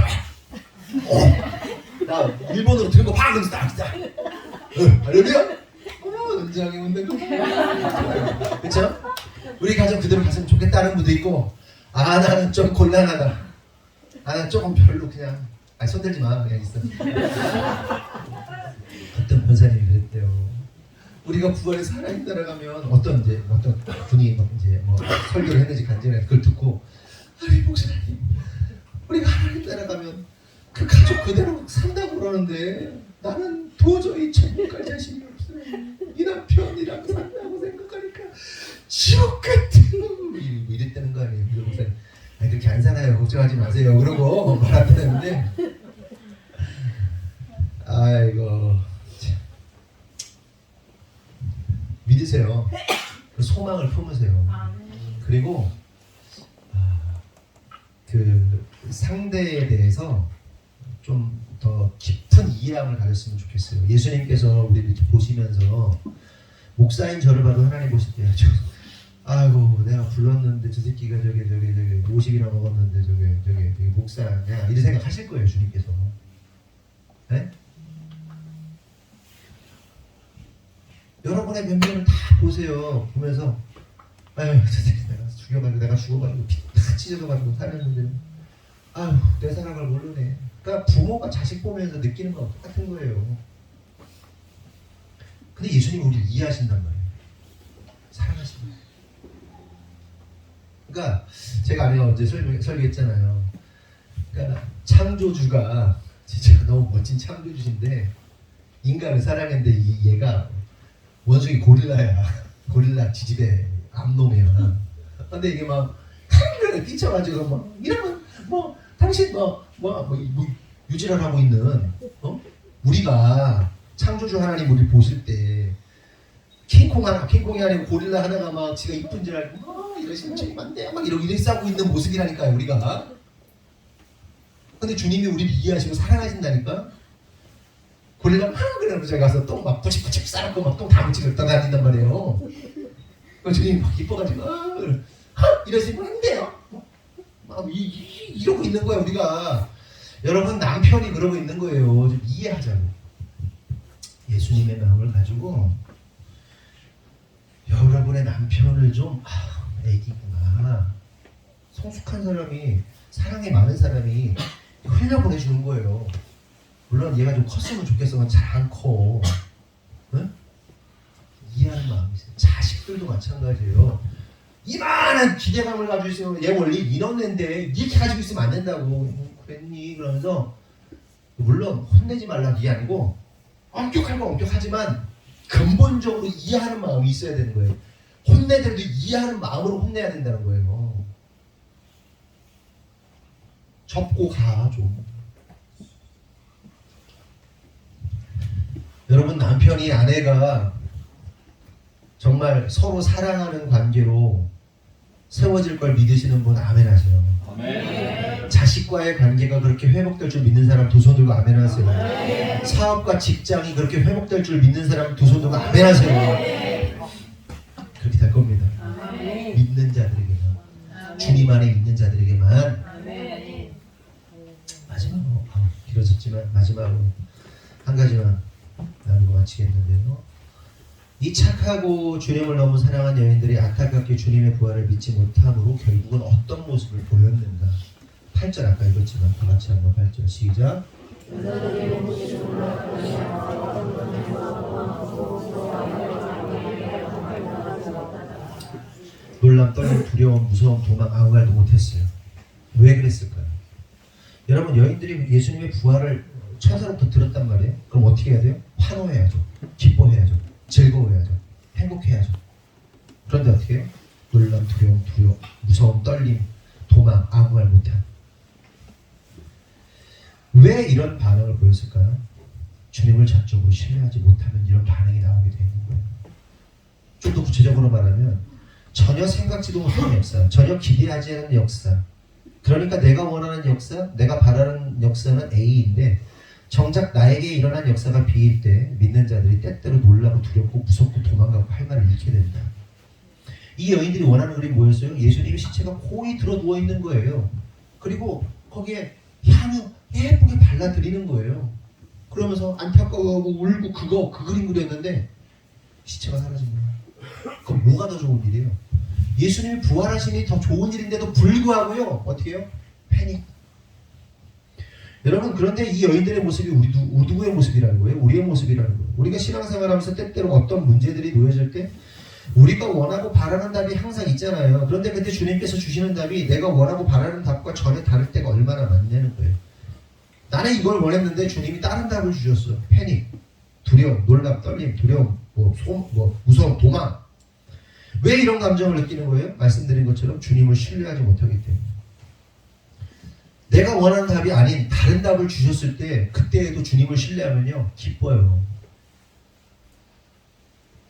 나 일본어로 들은 거 팍! 딱! 할렐루야? 은장이 웃는 거. 그쵸? 우리 가정 그대로 갔으면 좋겠다는 분도 있고, 나는 좀 곤란하다. 나는 조금 별로 그냥, 손들지 마. 그냥 있어. 어떤 권사님이 그랬대요. 우리가 부활에 하나님 따라가면 어떤 분이 이제 설교를 했는지 간증을 그걸 듣고, 아니, 목사님, 우리가 하나님 따라가면 그 가족 그대로 산다고 그러는데 나는 도저히 천국 갈 자신이 없어요. 이 남편이랑 산다고 생각하니까 지옥 같은 이랬다는 거 아니에요. 그래서 목사님, 아니 그렇게 안 살아요. 걱정하지 마세요. 그러고 말하는데 아이고 참. 믿으세요. 소망을 품으세요. 그리고 그 상대에 대해서 좀 더 깊은 이해함을 가졌으면 좋겠어요. 예수님께서 우리를 이렇게 보시면서 목사인 저를 봐도 하나님 보실 때 아이고 내가 불렀는데 저 새끼가 저게 50이나 먹었는데 저게 목사냐 이런 생각하실 거예요. 주님께서. 네? 여러분의 면면을 다 보세요. 보면서 아유 저 새끼 내가 죽어가지고 피 다 찢어져가지고 살았는데 아유 내 사랑을 모르네. 그러니까 부모가 자식 보면서 느끼는 건 똑같은 거예요. 근데 예수님이 우리를 이해하신단 말이에요. 사랑하신다. 그러니까 제가 아내가 언제 설교했잖아요. 그러니까 창조주가 진짜 너무 멋진 창조주신데 인간을 사랑했는데 얘가 원숭이 고릴라야. 고릴라 지집애 암놈이야. 근데 이게 막 한글을 끼쳐가지고 막 이러면 당신 유지를 하고 있는 우리가 창조주 하나님 우리 보실 때 킹콩이 아니고 고릴라 하나가 막 지가 이쁜 줄 알고 이러시면 책임 안 돼요 막 이러고 싸고 있는 모습이라니까요 우리가. 근데 주님이 우리를 이해하시고 사랑하신다니까. 고릴라 그래서 제가 가서 똥 막 부치부치 싸놓고 막 똥 다 묻히고 떠다닌단 말이에요. 주님이 막 이뻐가지고 이러시면 안 돼요. 이러고 있는 거야 우리가. 여러분 남편이 그러고 있는 거예요. 좀 이해하자고. 예수님의 마음을 가지고 여러분의 남편을 좀 애기구나. 성숙한 사람이 사랑이 많은 사람이 흘려보내주는 거예요. 물론 얘가 좀 컸으면 좋겠으면 잘 안 커. 응? 이해하는 마음이 있어요. 자식들도 마찬가지예요. 이만한 기대감을 가지고 있으면 얘 원래 이런 애인데 이렇게 가지고 있으면 안 된다고. 그랬니? 그러면서 물론 혼내지 말라는 게 아니고 엄격한 건 엄격하지만 근본적으로 이해하는 마음이 있어야 되는 거예요. 혼내더라도 이해하는 마음으로 혼내야 된다는 거예요. 접고 가 좀. 여러분, 남편이 아내가 정말 서로 사랑하는 관계로 세워질 걸 믿으시는 분 아멘 하세요. 자식과의 관계가 그렇게 회복될 줄 믿는 사람 두 손 들고 아멘 하세요. 사업과 직장이 그렇게 회복될 줄 믿는 사람 두 손 들고 아멘 하세요. 그렇게 될 겁니다. 믿는 자들에게만, 주님 안에 있는 자들에게만. 마지막으로 길어졌지만 마지막으로 한 가지만 나누고 마치겠는데요. 이 착하고 주님을 너무 사랑한 여인들이 안타깝게 주님의 부활을 믿지 못함으로 결국은 어떤 모습을 보였는가. 8절 아까 읽었지만 다 같이 한번 8절 시작. 놀람, 떨림, 두려움, 무서움, 도망 아무 말도 못했어요. 왜 그랬을까요? 여러분, 여인들이 예수님의 부활을 천사로부터 들었단 말이에요. 그럼 어떻게 해야 돼요? 환호해야죠. 기뻐해야죠. 즐거워해야죠. 행복해야죠. 그런데 어떻게 해요? 놀람, 두려움, 무서움, 떨림, 도망 아무 말 못함. 왜 이런 반응을 보였을까요? 주님을 전적으로 신뢰하지 못하면 이런 반응이 나오게 되는 거예요. 좀 더 구체적으로 말하면 전혀 생각지도 못한 역사, 전혀 기대하지 않은 역사. 그러니까 내가 원하는 역사, 내가 바라는 역사는 A인데 정작 나에게 일어난 역사가 B일 때 믿는 자들이 때때로 놀라고 두렵고 무섭고 도망가고 할 말을 잃게 된다. 이 여인들이 원하는 그림이 뭐였어요? 예수님의 시체가 고이 들어 누워 있는 거예요. 그리고 거기에 향유 예쁘게 발라드리는 거예요. 그러면서 안타까워하고 울고 그 그림 그렸는데 시체가 사라진 거예요. 그럼 뭐가 더 좋은 일이에요? 예수님이 부활하시니 더 좋은 일인데도 불구하고요. 어떻게 해요? 패닉. 여러분, 그런데 이 여인들의 모습이 우리 누구의 모습이라는 거예요? 우리의 모습이라는 거예요. 우리가 신앙생활하면서 때때로 어떤 문제들이 놓여질 때 우리가 원하고 바라는 답이 항상 있잖아요. 그런데 그때 주님께서 주시는 답이 내가 원하고 바라는 답과 전혀 다를 때가 얼마나 많냐는 거예요. 나는 이걸 원했는데 주님이 다른 답을 주셨어. 패닉, 두려움, 놀람, 떨림, 두려움, 무서움, 도망. 왜 이런 감정을 느끼는 거예요? 말씀드린 것처럼 주님을 신뢰하지 못하기 때문에. 내가 원하는 답이 아닌 다른 답을 주셨을 때 그때에도 주님을 신뢰하면요 기뻐요.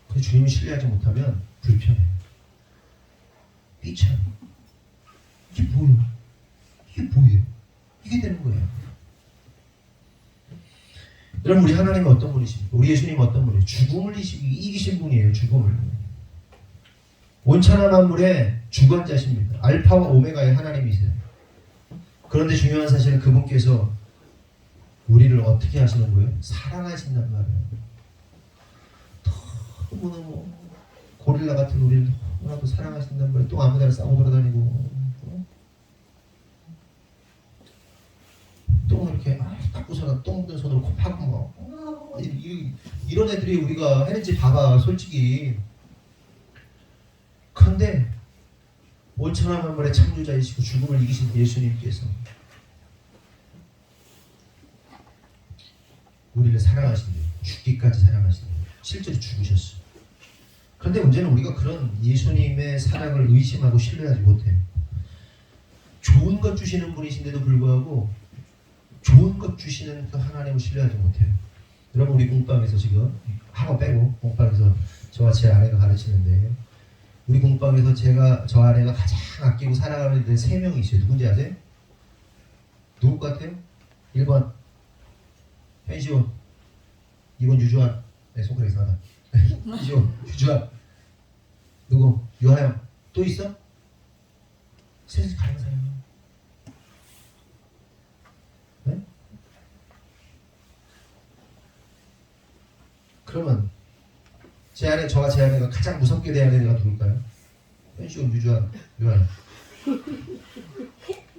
근데 주님을 신뢰하지 못하면 불편해요. 삐쳐요. 이게 뭐예요? 이게 뭐예요? 이게 되는 거예요. 여러분, 우리 하나님은 어떤 분이십니까? 우리 예수님은 어떤 분이에요? 죽음을 이기신 분이에요. 죽음을. 온천한 만물의 주관자십니다. 알파와 오메가의 하나님이세요. 그런데 중요한 사실은 그분께서 우리를 어떻게 하시는 거예요? 사랑하신단 말이에요. 너무너무 고릴라 같은 우리를 너무나도 사랑하신단 말이에요. 또 아무데나 싸고 돌아다니고 똥 이렇게 닦고서는 똥 묻은 손으로 코 파고 막 이런 애들이 우리가 했는지 봐봐 솔직히. 그런데 온천한 만물의 창조자이시고 죽음을 이기신 예수님께서 우리를 사랑하신대요. 죽기까지 사랑하신대요. 실제로 죽으셨어요. 그런데 문제는 우리가 그런 예수님의 사랑을 의심하고 신뢰하지 못해요. 좋은 것 주시는 분이신데도 불구하고 좋은 것 주시는 그 하나님을 신뢰하지 못해요. 여러분, 우리 공방에서 지금 학원 빼고 공방에서 저와 제 아내가 가르치는데 우리 공방에서 저 아내가 가장 아끼고 사랑하는 애들 3명이 있어요. 누군지 아세요? 누굴 것 같아요? 1번 현시원, 2번 유주환. 네, 손가락 이상하다. 현시원, 유주환. 누구? 유하영. 또 있어? 셋이 가는 사람이야. 네? 그러면 저와 제 아내가 가장 무섭게 대하는 애가 누굴까요? 현시원, 유주환, 유하영.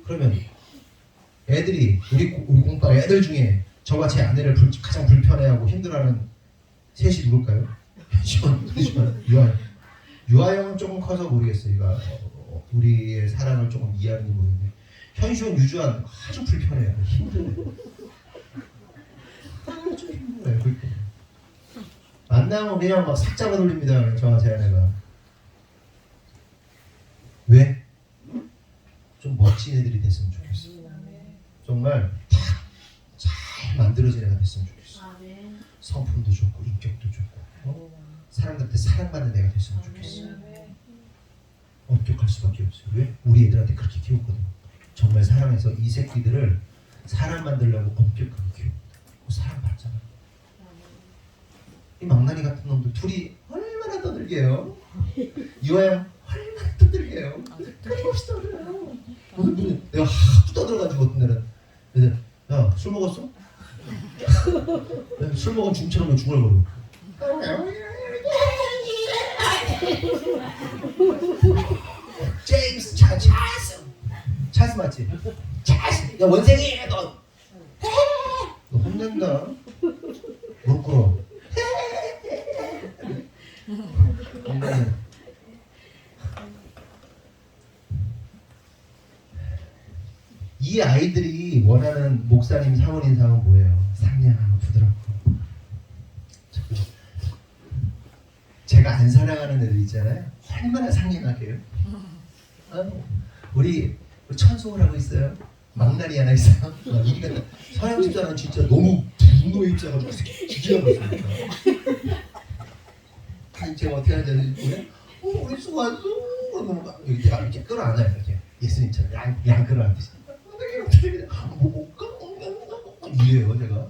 그러면 애들이 우리 공방 애들 중에 저와 제 아내를 가장 불편해하고 힘들어하는 셋이 누굴까요? 현시원, 유하영. 유하영은 조금 커서 모르겠어요. 우리의 사랑을 조금 이해하는지 모르겠는데 현시원, 유주환 아주 불편해요. 힘들어요. 아주 힘들어요. 만나면 그냥 막 삭 잡아 돌립니다. 저와 제 아내가. 왜? 좀 멋진 애들이 됐으면 좋겠어. 정말 잘 만들어진 애가 됐으면 좋겠어. 성품도 좋고 인격도 좋고 사람들한테 사랑받는 애가 됐으면 좋겠어. 엄격할 수밖에 없어요. 왜? 우리 애들한테 그렇게 키웠거든. 정말 사랑해서 이 새끼들을 사람 만들려고 엄격하게 키워. 사랑받잖아. 이 망나니 같은 놈들 둘이 얼마나 떠들게요. 이화영 얼마나 떠들게요. 끊임없이 떠들어요. 무슨 내가 하도 떠들어가지고 어떤 날은 그래서 야 술 먹었어? 술 먹으면 중처럼 중얼거려. 제임스 찰스 맞지? 찰스 야 원생이 너 혼낸다. 무릎 꿇어. 건강해. 이 아이들이 원하는 목사님 사모님 상은 뭐예요? 상냥하고 부드럽고. 제가 안 사랑하는 애들 있잖아요. 얼마나 상냥하게요. 우리 천송을 하고 있어요. 망나니 하나 있어요. 이리가 서양 집사는 진짜 너무 분노에 입장하고 기기하고 있습니다. 제가 어떻게 하는지 모르겠어요. 우리 수고했어. 그러면 막 제가 이렇게 끌어안아요. 이렇게 예수님처럼 양 끌어안듯이. 어떻게 이래요 제가.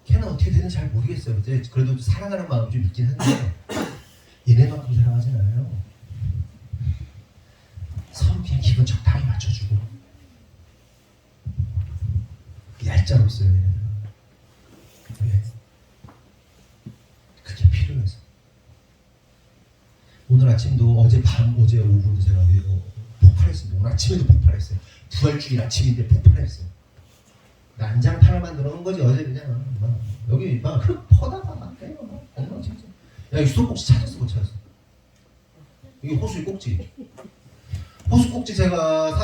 걔는 어떻게 되는지 잘 모르겠어요. 그래도 사랑하는 마음이 좀 있긴 한데 얘네만큼 사랑하진 않아요. 서로 그냥 기분 적당히 맞춰주고 얄짤없어요 얘네들은. 왜? 그게 필요해서. 오늘 아침도 어제 오후도 제가 폭발했습니다. 오늘 아침에도 폭발했어요. 부활주일 아침인데 폭발했어요. 난장판을 만들어 놓은 거지. 어제 그냥 막 여기 막 퍼다가 막 엉망진창. 야, 이 수도꼭지 찾았어 못 찾았어? 이게 호수의 꼭지. 호수 꼭지 제가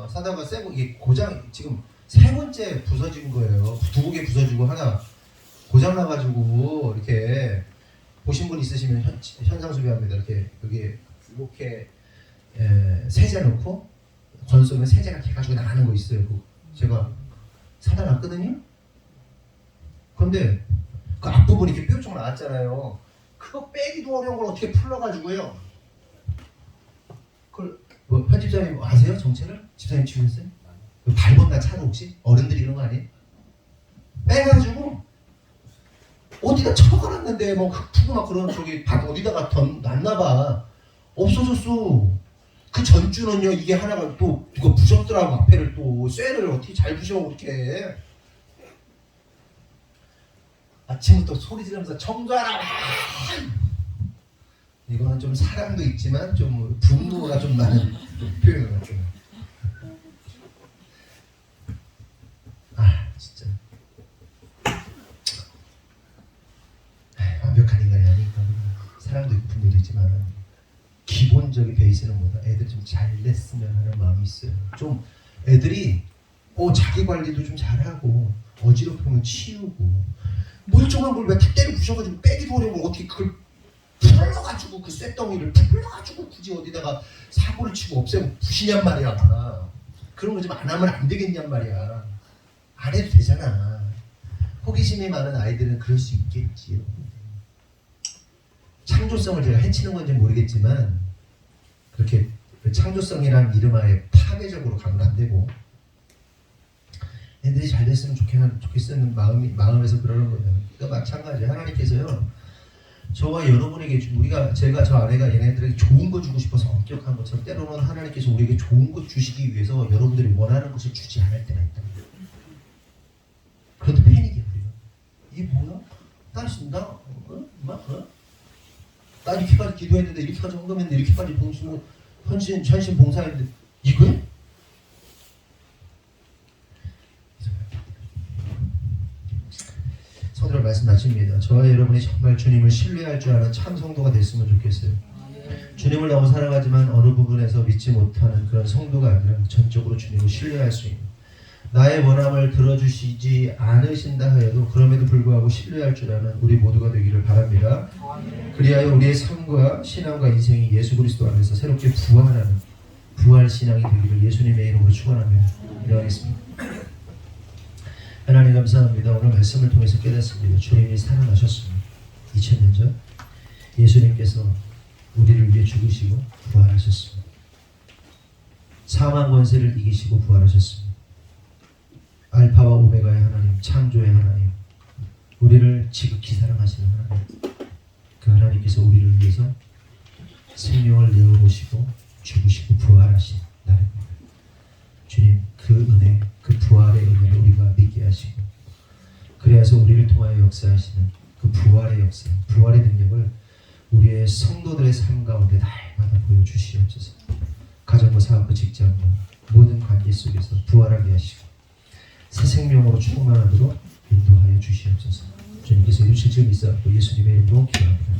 사다가 새고 이게 고장 지금 3번째 부서진 거예요. 2개 부서지고 하나 고장 나가지고 이렇게 보신 분 있으시면 현상수배합니다. 이렇게 여기 이렇게 세제 넣고 건쏘면 세제가 이렇게 가지고 나가는 거 있어요. 제가 사다 놨거든요. 그런데 그 앞부분이 이렇게 뾰족 나왔잖아요. 그거 빼기도 어려운 걸 어떻게 풀러가지고요. 그걸 뭐 편집자님 아세요? 정체를? 집사님 치우셨어요? 밟았나 차도 혹시? 어른들이 그런 거 아니에요? 빼가지고 어디다 쳐가놨는데 뭐 흙푸고 막 그런 저기 밭 어디다가 놨나봐. 없어졌어. 그 전주는요 이게 하나가 또 누가 부셨더라고. 앞에를 또 쇠를 어떻게 잘 부셔 그렇게. 아침부터 소리 지르면서 청소하라. 이거는 좀 사랑도 있지만 좀 분노가 좀 나는 표현을 좀. 진짜 완벽한 인간이 아니니까 사랑도 있고 분노도 있지만 기본적인 베이스는 뭐다? 애들 좀 잘 됐으면 하는 마음이 있어요. 좀 애들이 자기 관리도 좀 잘하고 어지럽히면 치우고 멀쩡한 걸 왜 탁대를 부셔가지고 빼기도 어려운 걸 어떻게 그걸 풀러가지고 그 쇳덩이를 풀러가지고 굳이 어디다가 사고를 치고 없애고 부시냔 말이야. 그런 거 좀 안 하면 안 되겠냔 말이야. 안 해도 되잖아. 호기심이 많은 아이들은 그럴 수 있겠지요. 창조성을 제가 해치는 건지 모르겠지만 그렇게 창조성이라는 이름하에 파괴적으로 가면 안 되고 애들이 잘 됐으면 좋겠는 마음에서 그러는 거예요. 그러니까 마찬가지예요. 하나님께서요 저와 여러분에게 제가 저 아내가 얘네들에게 좋은 거 주고 싶어서 엄격한 것처럼 때로는 하나님께서 우리에게 좋은 것 주시기 위해서 여러분들이 원하는 것을 주지 않을 때가 있다. 그런데 패닉이야. 이게 뭐야? 나 이렇게까지 기도했는데 이렇게까지 헌금했는데 이렇게까지 헌신 봉사했는데 이거야? 성도들 말씀 마칩니다. 저와 여러분이 정말 주님을 신뢰할 줄 아는 참 성도가 됐으면 좋겠어요. 주님을 너무 사랑하지만 어느 부분에서 믿지 못하는 그런 성도가 아니라 전적으로 주님을 신뢰할 수 있는 나의 원함을 들어주시지 않으신다 하여도 그럼에도 불구하고 신뢰할 줄 아는 우리 모두가 되기를 바랍니다. 그리하여 우리의 삶과 신앙과 인생이 예수 그리스도 안에서 새롭게 부활하는 부활 신앙이 되기를 예수님의 이름으로 축원하며 기도하겠습니다. 하나님 감사합니다. 오늘 말씀을 통해서 깨닫습니다. 주님이 살아나셨습니다. 2000년 전 예수님께서 우리를 위해 죽으시고 부활하셨습니다. 사망 권세를 이기시고 부활하셨습니다. 알파와 오메가의 하나님, 창조의 하나님, 우리를 지극히 사랑하시는 하나님, 그 하나님께서 우리를 위해서 생명을 내어보시고 죽으시고 부활하신 날입니다. 주님, 그 은혜, 그 부활의 은혜를 우리가 믿게 하시고, 그래서 우리를 통하여 역사하시는 그 부활의 역사, 부활의 능력을 우리의 성도들의 삶 가운데 날마다 보여주시옵소서. 가정과 사업과 직장과 모든 관계 속에서 부활하게 하시고 새 생명으로 충만하도록 인도하여 주시옵소서. 주님께서 이루실 줄 믿사옵고 예수님의 이름으로 기도합니다.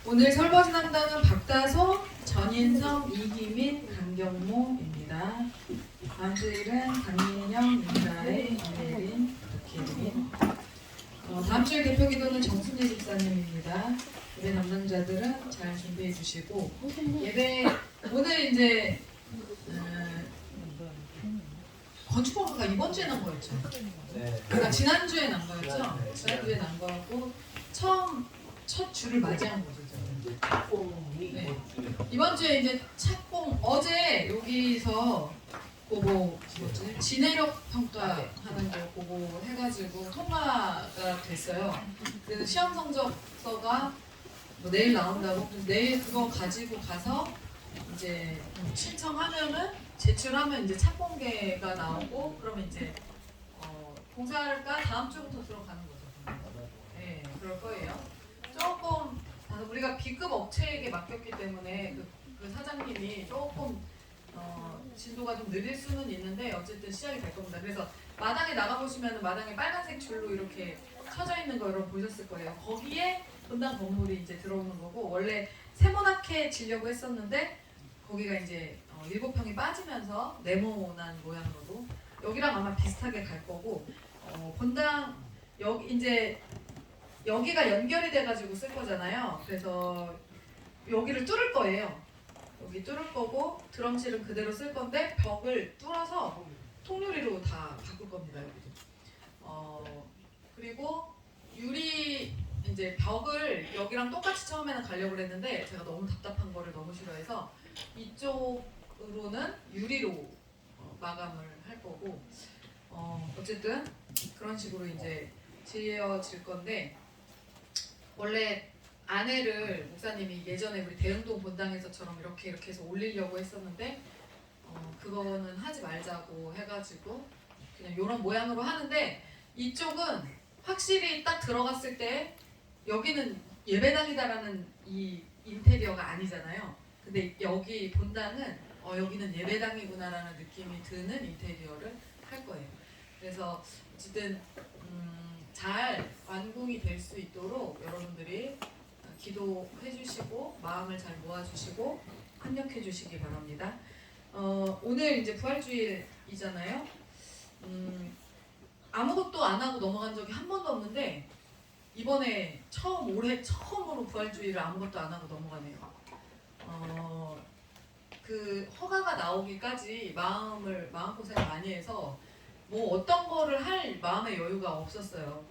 오늘 설거지 담당은 박다솜, 전인성, 이기민, 강경모입니다. 다음 주일은 강민영, 윤다혜, 이혜린, 박혜린. 다음 주일 대표 기도는 정순희 집사님입니다. 예배 담당자들은 잘 준비해 주시고, 예배 오늘 이제 건축허가가 이번 주에 난 거였죠? 그러니까 지난주에 난 거였죠? 지난주에 난 거고 첫 주를 맞이한 거죠. 네. 이번 주에 이제 착공 어제 여기서 그거 뭐지? 지내력 평가하는 거 그거 해가지고 통과가 됐어요. 그래서 시험 성적서가 뭐 내일 나온다고. 그래서 내일 그거 가지고 가서 이제 신청하면은 제출하면 이제 착공계가 나오고 그러면 이제 공사가 다음 주부터 들어가는 거죠. 네, 그럴 거예요. 조금 우리가 B급 업체에게 맡겼기 때문에 그 사장님이 조금 진도가 좀 느릴 수는 있는데 어쨌든 시작이 될 겁니다. 그래서 마당에 나가보시면 마당에 빨간색 줄로 이렇게 쳐져 있는 거 여러분 보셨을 거예요. 거기에 분당 건물이 이제 들어오는 거고 원래 세모나게 지려고 했었는데 거기가 이제 7평이 빠지면서 네모난 모양으로 여기랑 아마 비슷하게 갈 거고 본당 여기 이제 여기가 연결이 돼가지고 쓸 거잖아요. 그래서 여기를 뚫을 거예요. 여기 뚫을 거고 드럼실은 그대로 쓸 건데 벽을 뚫어서 통유리로 다 바꿀 겁니다. 여기도. 그리고 유리 이제 벽을 여기랑 똑같이 처음에는 가려고 했는데 제가 너무 답답한 거를 너무 싫어해서 이쪽으로는 유리로 마감을 할 거고 어쨌든 그런 식으로 이제 지어질 건데 원래 안에를 목사님이 예전에 우리 대흥동 본당에서처럼 이렇게 해서 올리려고 했었는데 그거는 하지 말자고 해가지고 그냥 이런 모양으로 하는데 이쪽은 확실히 딱 들어갔을 때 여기는 예배당이다라는 이 인테리어가 아니잖아요. 근데 여기 본당은 여기는 예배당이구나라는 느낌이 드는 인테리어를 할 거예요. 그래서 어쨌든 잘 완공이 될 수 있도록 여러분들이 기도해 주시고 마음을 잘 모아주시고 협력해 주시기 바랍니다. 오늘 이제 부활주일이잖아요. 아무것도 안 하고 넘어간 적이 한 번도 없는데 이번에 올해 처음으로 부활주일을 아무것도 안 하고 넘어가네요. 그 허가가 나오기까지 마음고생을 많이 해서 뭐 어떤 거를 할 마음의 여유가 없었어요.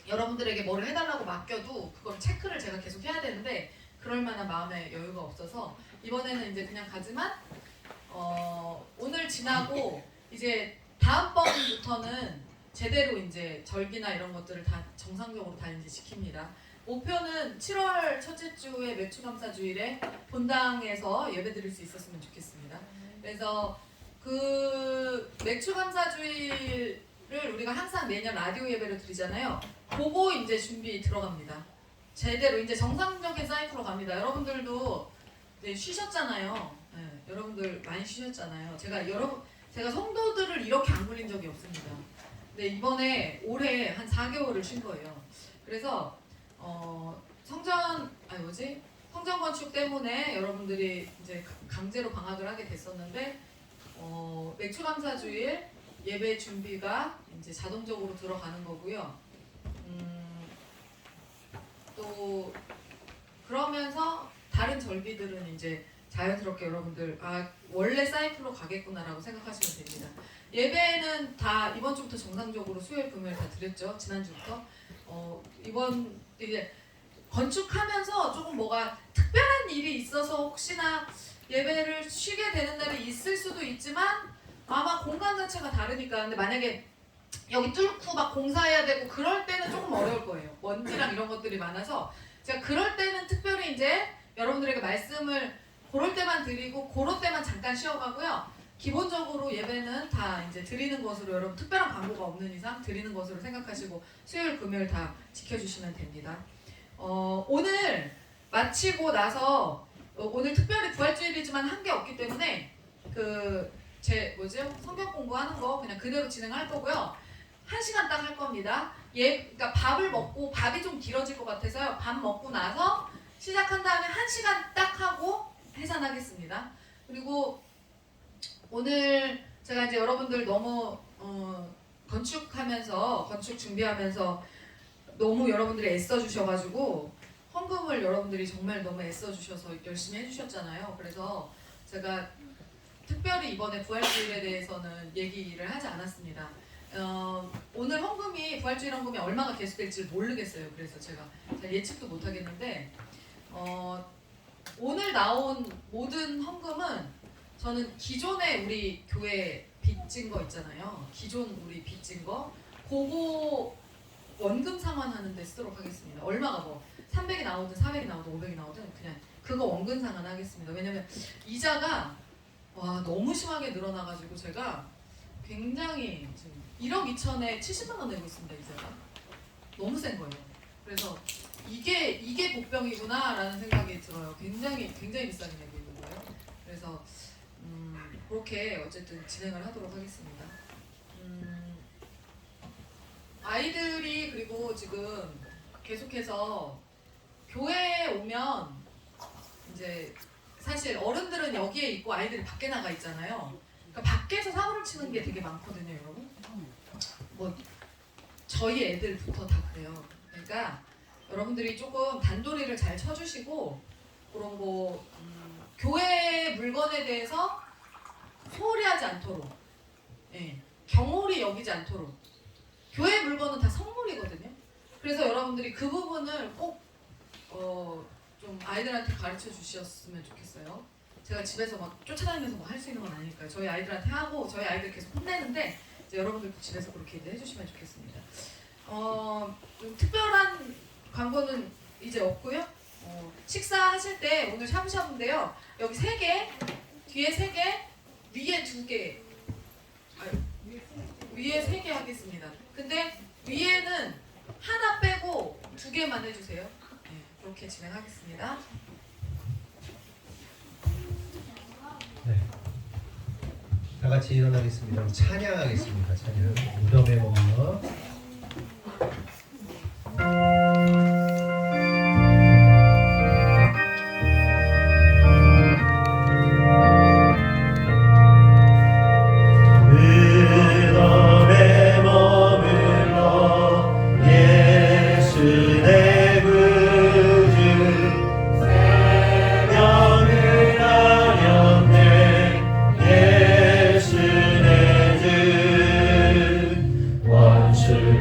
여러분들에게 뭐를 해달라고 맡겨도 그걸 체크를 제가 계속 해야 되는데 그럴 만한 마음의 여유가 없어서 이번에는 이제 그냥 가지만 오늘 지나고 이제 다음번부터는 제대로 이제 절기나 이런 것들을 다 정상적으로 다 이제 지킵니다. 목표는 7월 첫째 주에 매추감사주일에 본당에서 예배드릴 수 있었으면 좋겠습니다. 그래서 그 매추감사주일을 우리가 항상 매년 라디오 예배를 드리잖아요. 그거 이제 준비 들어갑니다. 제대로 이제 정상적인 사이클로 갑니다. 여러분들도 이제 쉬셨잖아요. 네, 여러분들 많이 쉬셨잖아요. 제가 성도들을 이렇게 안 굴린 적이 없습니다. 근데 이번에 올해 한 4개월을 쉰 거예요. 그래서 성전 건축 때문에 여러분들이 이제 강제로 방학을 하게 됐었는데 매추감사주일 예배 준비가 이제 자동적으로 들어가는 거고요. 또 그러면서 다른 절기들은 이제 자연스럽게 여러분들 원래 사이클로 가겠구나라고 생각하시면 됩니다. 예배는 다 이번 주부터 정상적으로 수요일 금요일 다 드렸죠. 지난주부터 이번 이제 건축하면서 조금 뭐가 특별한 일이 있어서 혹시나 예배를 쉬게 되는 날이 있을 수도 있지만 아마 공간 자체가 다르니까. 근데 만약에 여기 뚫고 막 공사해야 되고 그럴 때는 조금 어려울 거예요. 먼지랑 이런 것들이 많아서 제가 그럴 때는 특별히 이제 여러분들에게 말씀을 그럴 때만 드리고 그럴 때만 잠깐 쉬어가고요. 기본적으로 예배는 다 이제 드리는 것으로, 여러분 특별한 광고가 없는 이상 드리는 것으로 생각하시고 수요일 금요일 다 지켜주시면 됩니다. 오늘 마치고 나서 오늘 특별히 부활주일이지만 한 게 없기 때문에 성경 공부하는 거 그냥 그대로 진행할 거고요. 1시간 딱 할 겁니다. 그러니까 밥을 먹고, 밥이 좀 길어질 것 같아서요. 밥 먹고 나서 시작한 다음에 1시간 딱 하고 해산하겠습니다. 그리고 오늘 제가 이제 여러분들 너무 건축 준비하면서 너무 여러분들이 애써 주셔가지고 헌금을 여러분들이 정말 너무 애써 주셔서 열심히 해주셨잖아요. 그래서 제가 특별히 이번에 부활주일에 대해서는 얘기를 하지 않았습니다. 오늘 헌금이, 부활주일 헌금이 얼마가 계속될지 모르겠어요. 그래서 제가 잘 예측도 못하겠는데 오늘 나온 모든 헌금은 저는 기존에 우리 교회 빚진 거 있잖아요. 기존 우리 빚진 거 그거 원금 상환하는 데 쓰도록 하겠습니다. 얼마가 뭐 300이 나오든 400이 나오든 500이 나오든 그냥 그거 원금 상환하겠습니다. 왜냐면 이자가 너무 심하게 늘어나가지고 제가 굉장히 지금 1억 2천에 70만 원 내고 있습니다. 이자가 너무 센 거예요. 그래서 이게 복병이구나라는 생각이 들어요. 굉장히 비싸게 내고 있는 거예요. 그래서 그렇게 어쨌든 진행을 하도록 하겠습니다. 아이들이 그리고 지금 계속해서 교회에 오면 이제 사실 어른들은 여기에 있고 아이들이 밖에 나가 있잖아요. 그러니까 밖에서 사고를 치는 게 되게 많거든요, 여러분. 뭐 저희 애들부터 다 그래요. 그러니까 여러분들이 조금 단도리를 잘 쳐주시고 그런 거 교회 물건에 대해서 소홀히 하지 않도록, 경홀히 여기지 않도록. 교회 물건은 다 선물이거든요. 그래서 여러분들이 그 부분을 꼭 좀 아이들한테 가르쳐 주셨으면 좋겠어요. 제가 집에서 막 쫓아다니면서 뭐 할 수 있는 건 아니니까요. 저희 아이들한테 하고 저희 아이들 계속 혼내는데 이제 여러분들도 집에서 그렇게 해주시면 좋겠습니다. 좀 특별한 광고는 이제 없고요. 식사하실 때 오늘 샤브샤브인데요. 여기 3개, 뒤에 3개, 위에 2개. 위에 3개 하겠습니다. 근데 위에는 하나 빼고 2개만 해주세요. 그렇게 진행하겠습니다. 네. 다 같이 일어나겠습니다. 찬양하겠습니다. 찬양. 무덤에 머물러. 주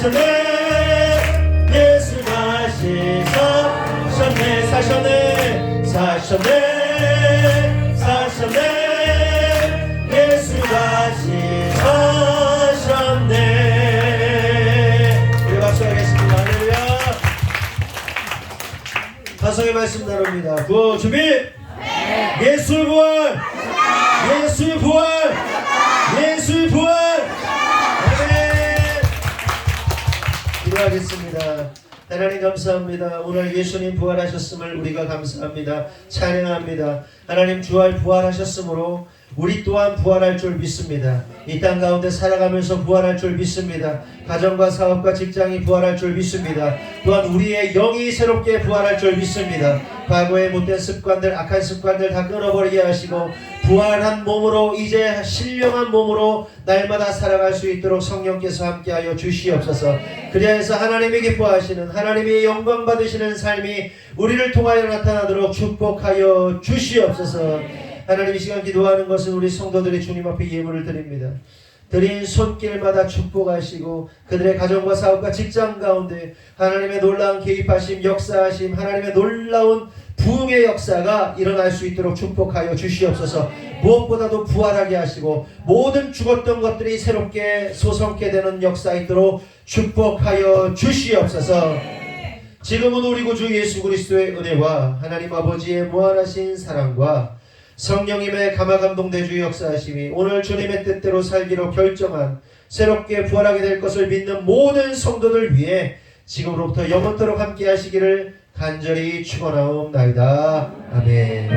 사셨네. 예수 다시 사셨네. 사셨네. 예수 다시 사셨네. 우리 박수하겠습니다. 할렐루야. 다성의 말씀 나눕니다. 구호 준비. 예수의 부활. 예수의 부활. 예수의 부활. 아멘. 기도하겠습니다. 하나님 감사합니다. 오늘 예수님 부활하셨음을 우리가 감사합니다. 찬양합니다. 하나님 주할 부활하셨으므로 우리 또한 부활할 줄 믿습니다. 이 땅 가운데 살아가면서 부활할 줄 믿습니다. 가정과 사업과 직장이 부활할 줄 믿습니다. 또한 우리의 영이 새롭게 부활할 줄 믿습니다. 과거의 못된 습관들, 악한 습관들 다 끊어버리게 하시고 부활한 몸으로 이제 신령한 몸으로 날마다 살아갈 수 있도록 성령께서 함께하여 주시옵소서. 그리하여서 하나님이 기뻐하시는, 하나님이 영광 받으시는 삶이 우리를 통하여 나타나도록 축복하여 주시옵소서. 하나님 이 시간 기도하는 것은 우리 성도들이 주님 앞에 예물을 드립니다. 드린 손길마다 축복하시고 그들의 가정과 사업과 직장 가운데 하나님의 놀라운 개입하심, 역사하심, 하나님의 놀라운 부흥의 역사가 일어날 수 있도록 축복하여 주시옵소서. 무엇보다도 부활하게 하시고 모든 죽었던 것들이 새롭게 소성케 되는 역사 있도록 축복하여 주시옵소서. 지금은 우리 구주 예수 그리스도의 은혜와 하나님 아버지의 무한하신 사랑과 성령님의 감화감동대주 역사하심이 오늘 주님의 뜻대로 살기로 결정한 새롭게 부활하게 될 것을 믿는 모든 성도들 위해 지금으로부터 영원토록 함께 하시기를 간절히 축원하옵나이다. 아멘.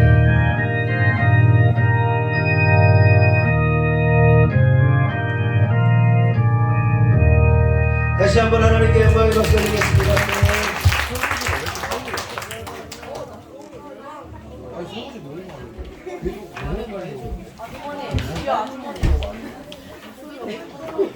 다시 한번 하나님께 영광의 박수 드리겠습니다. 야,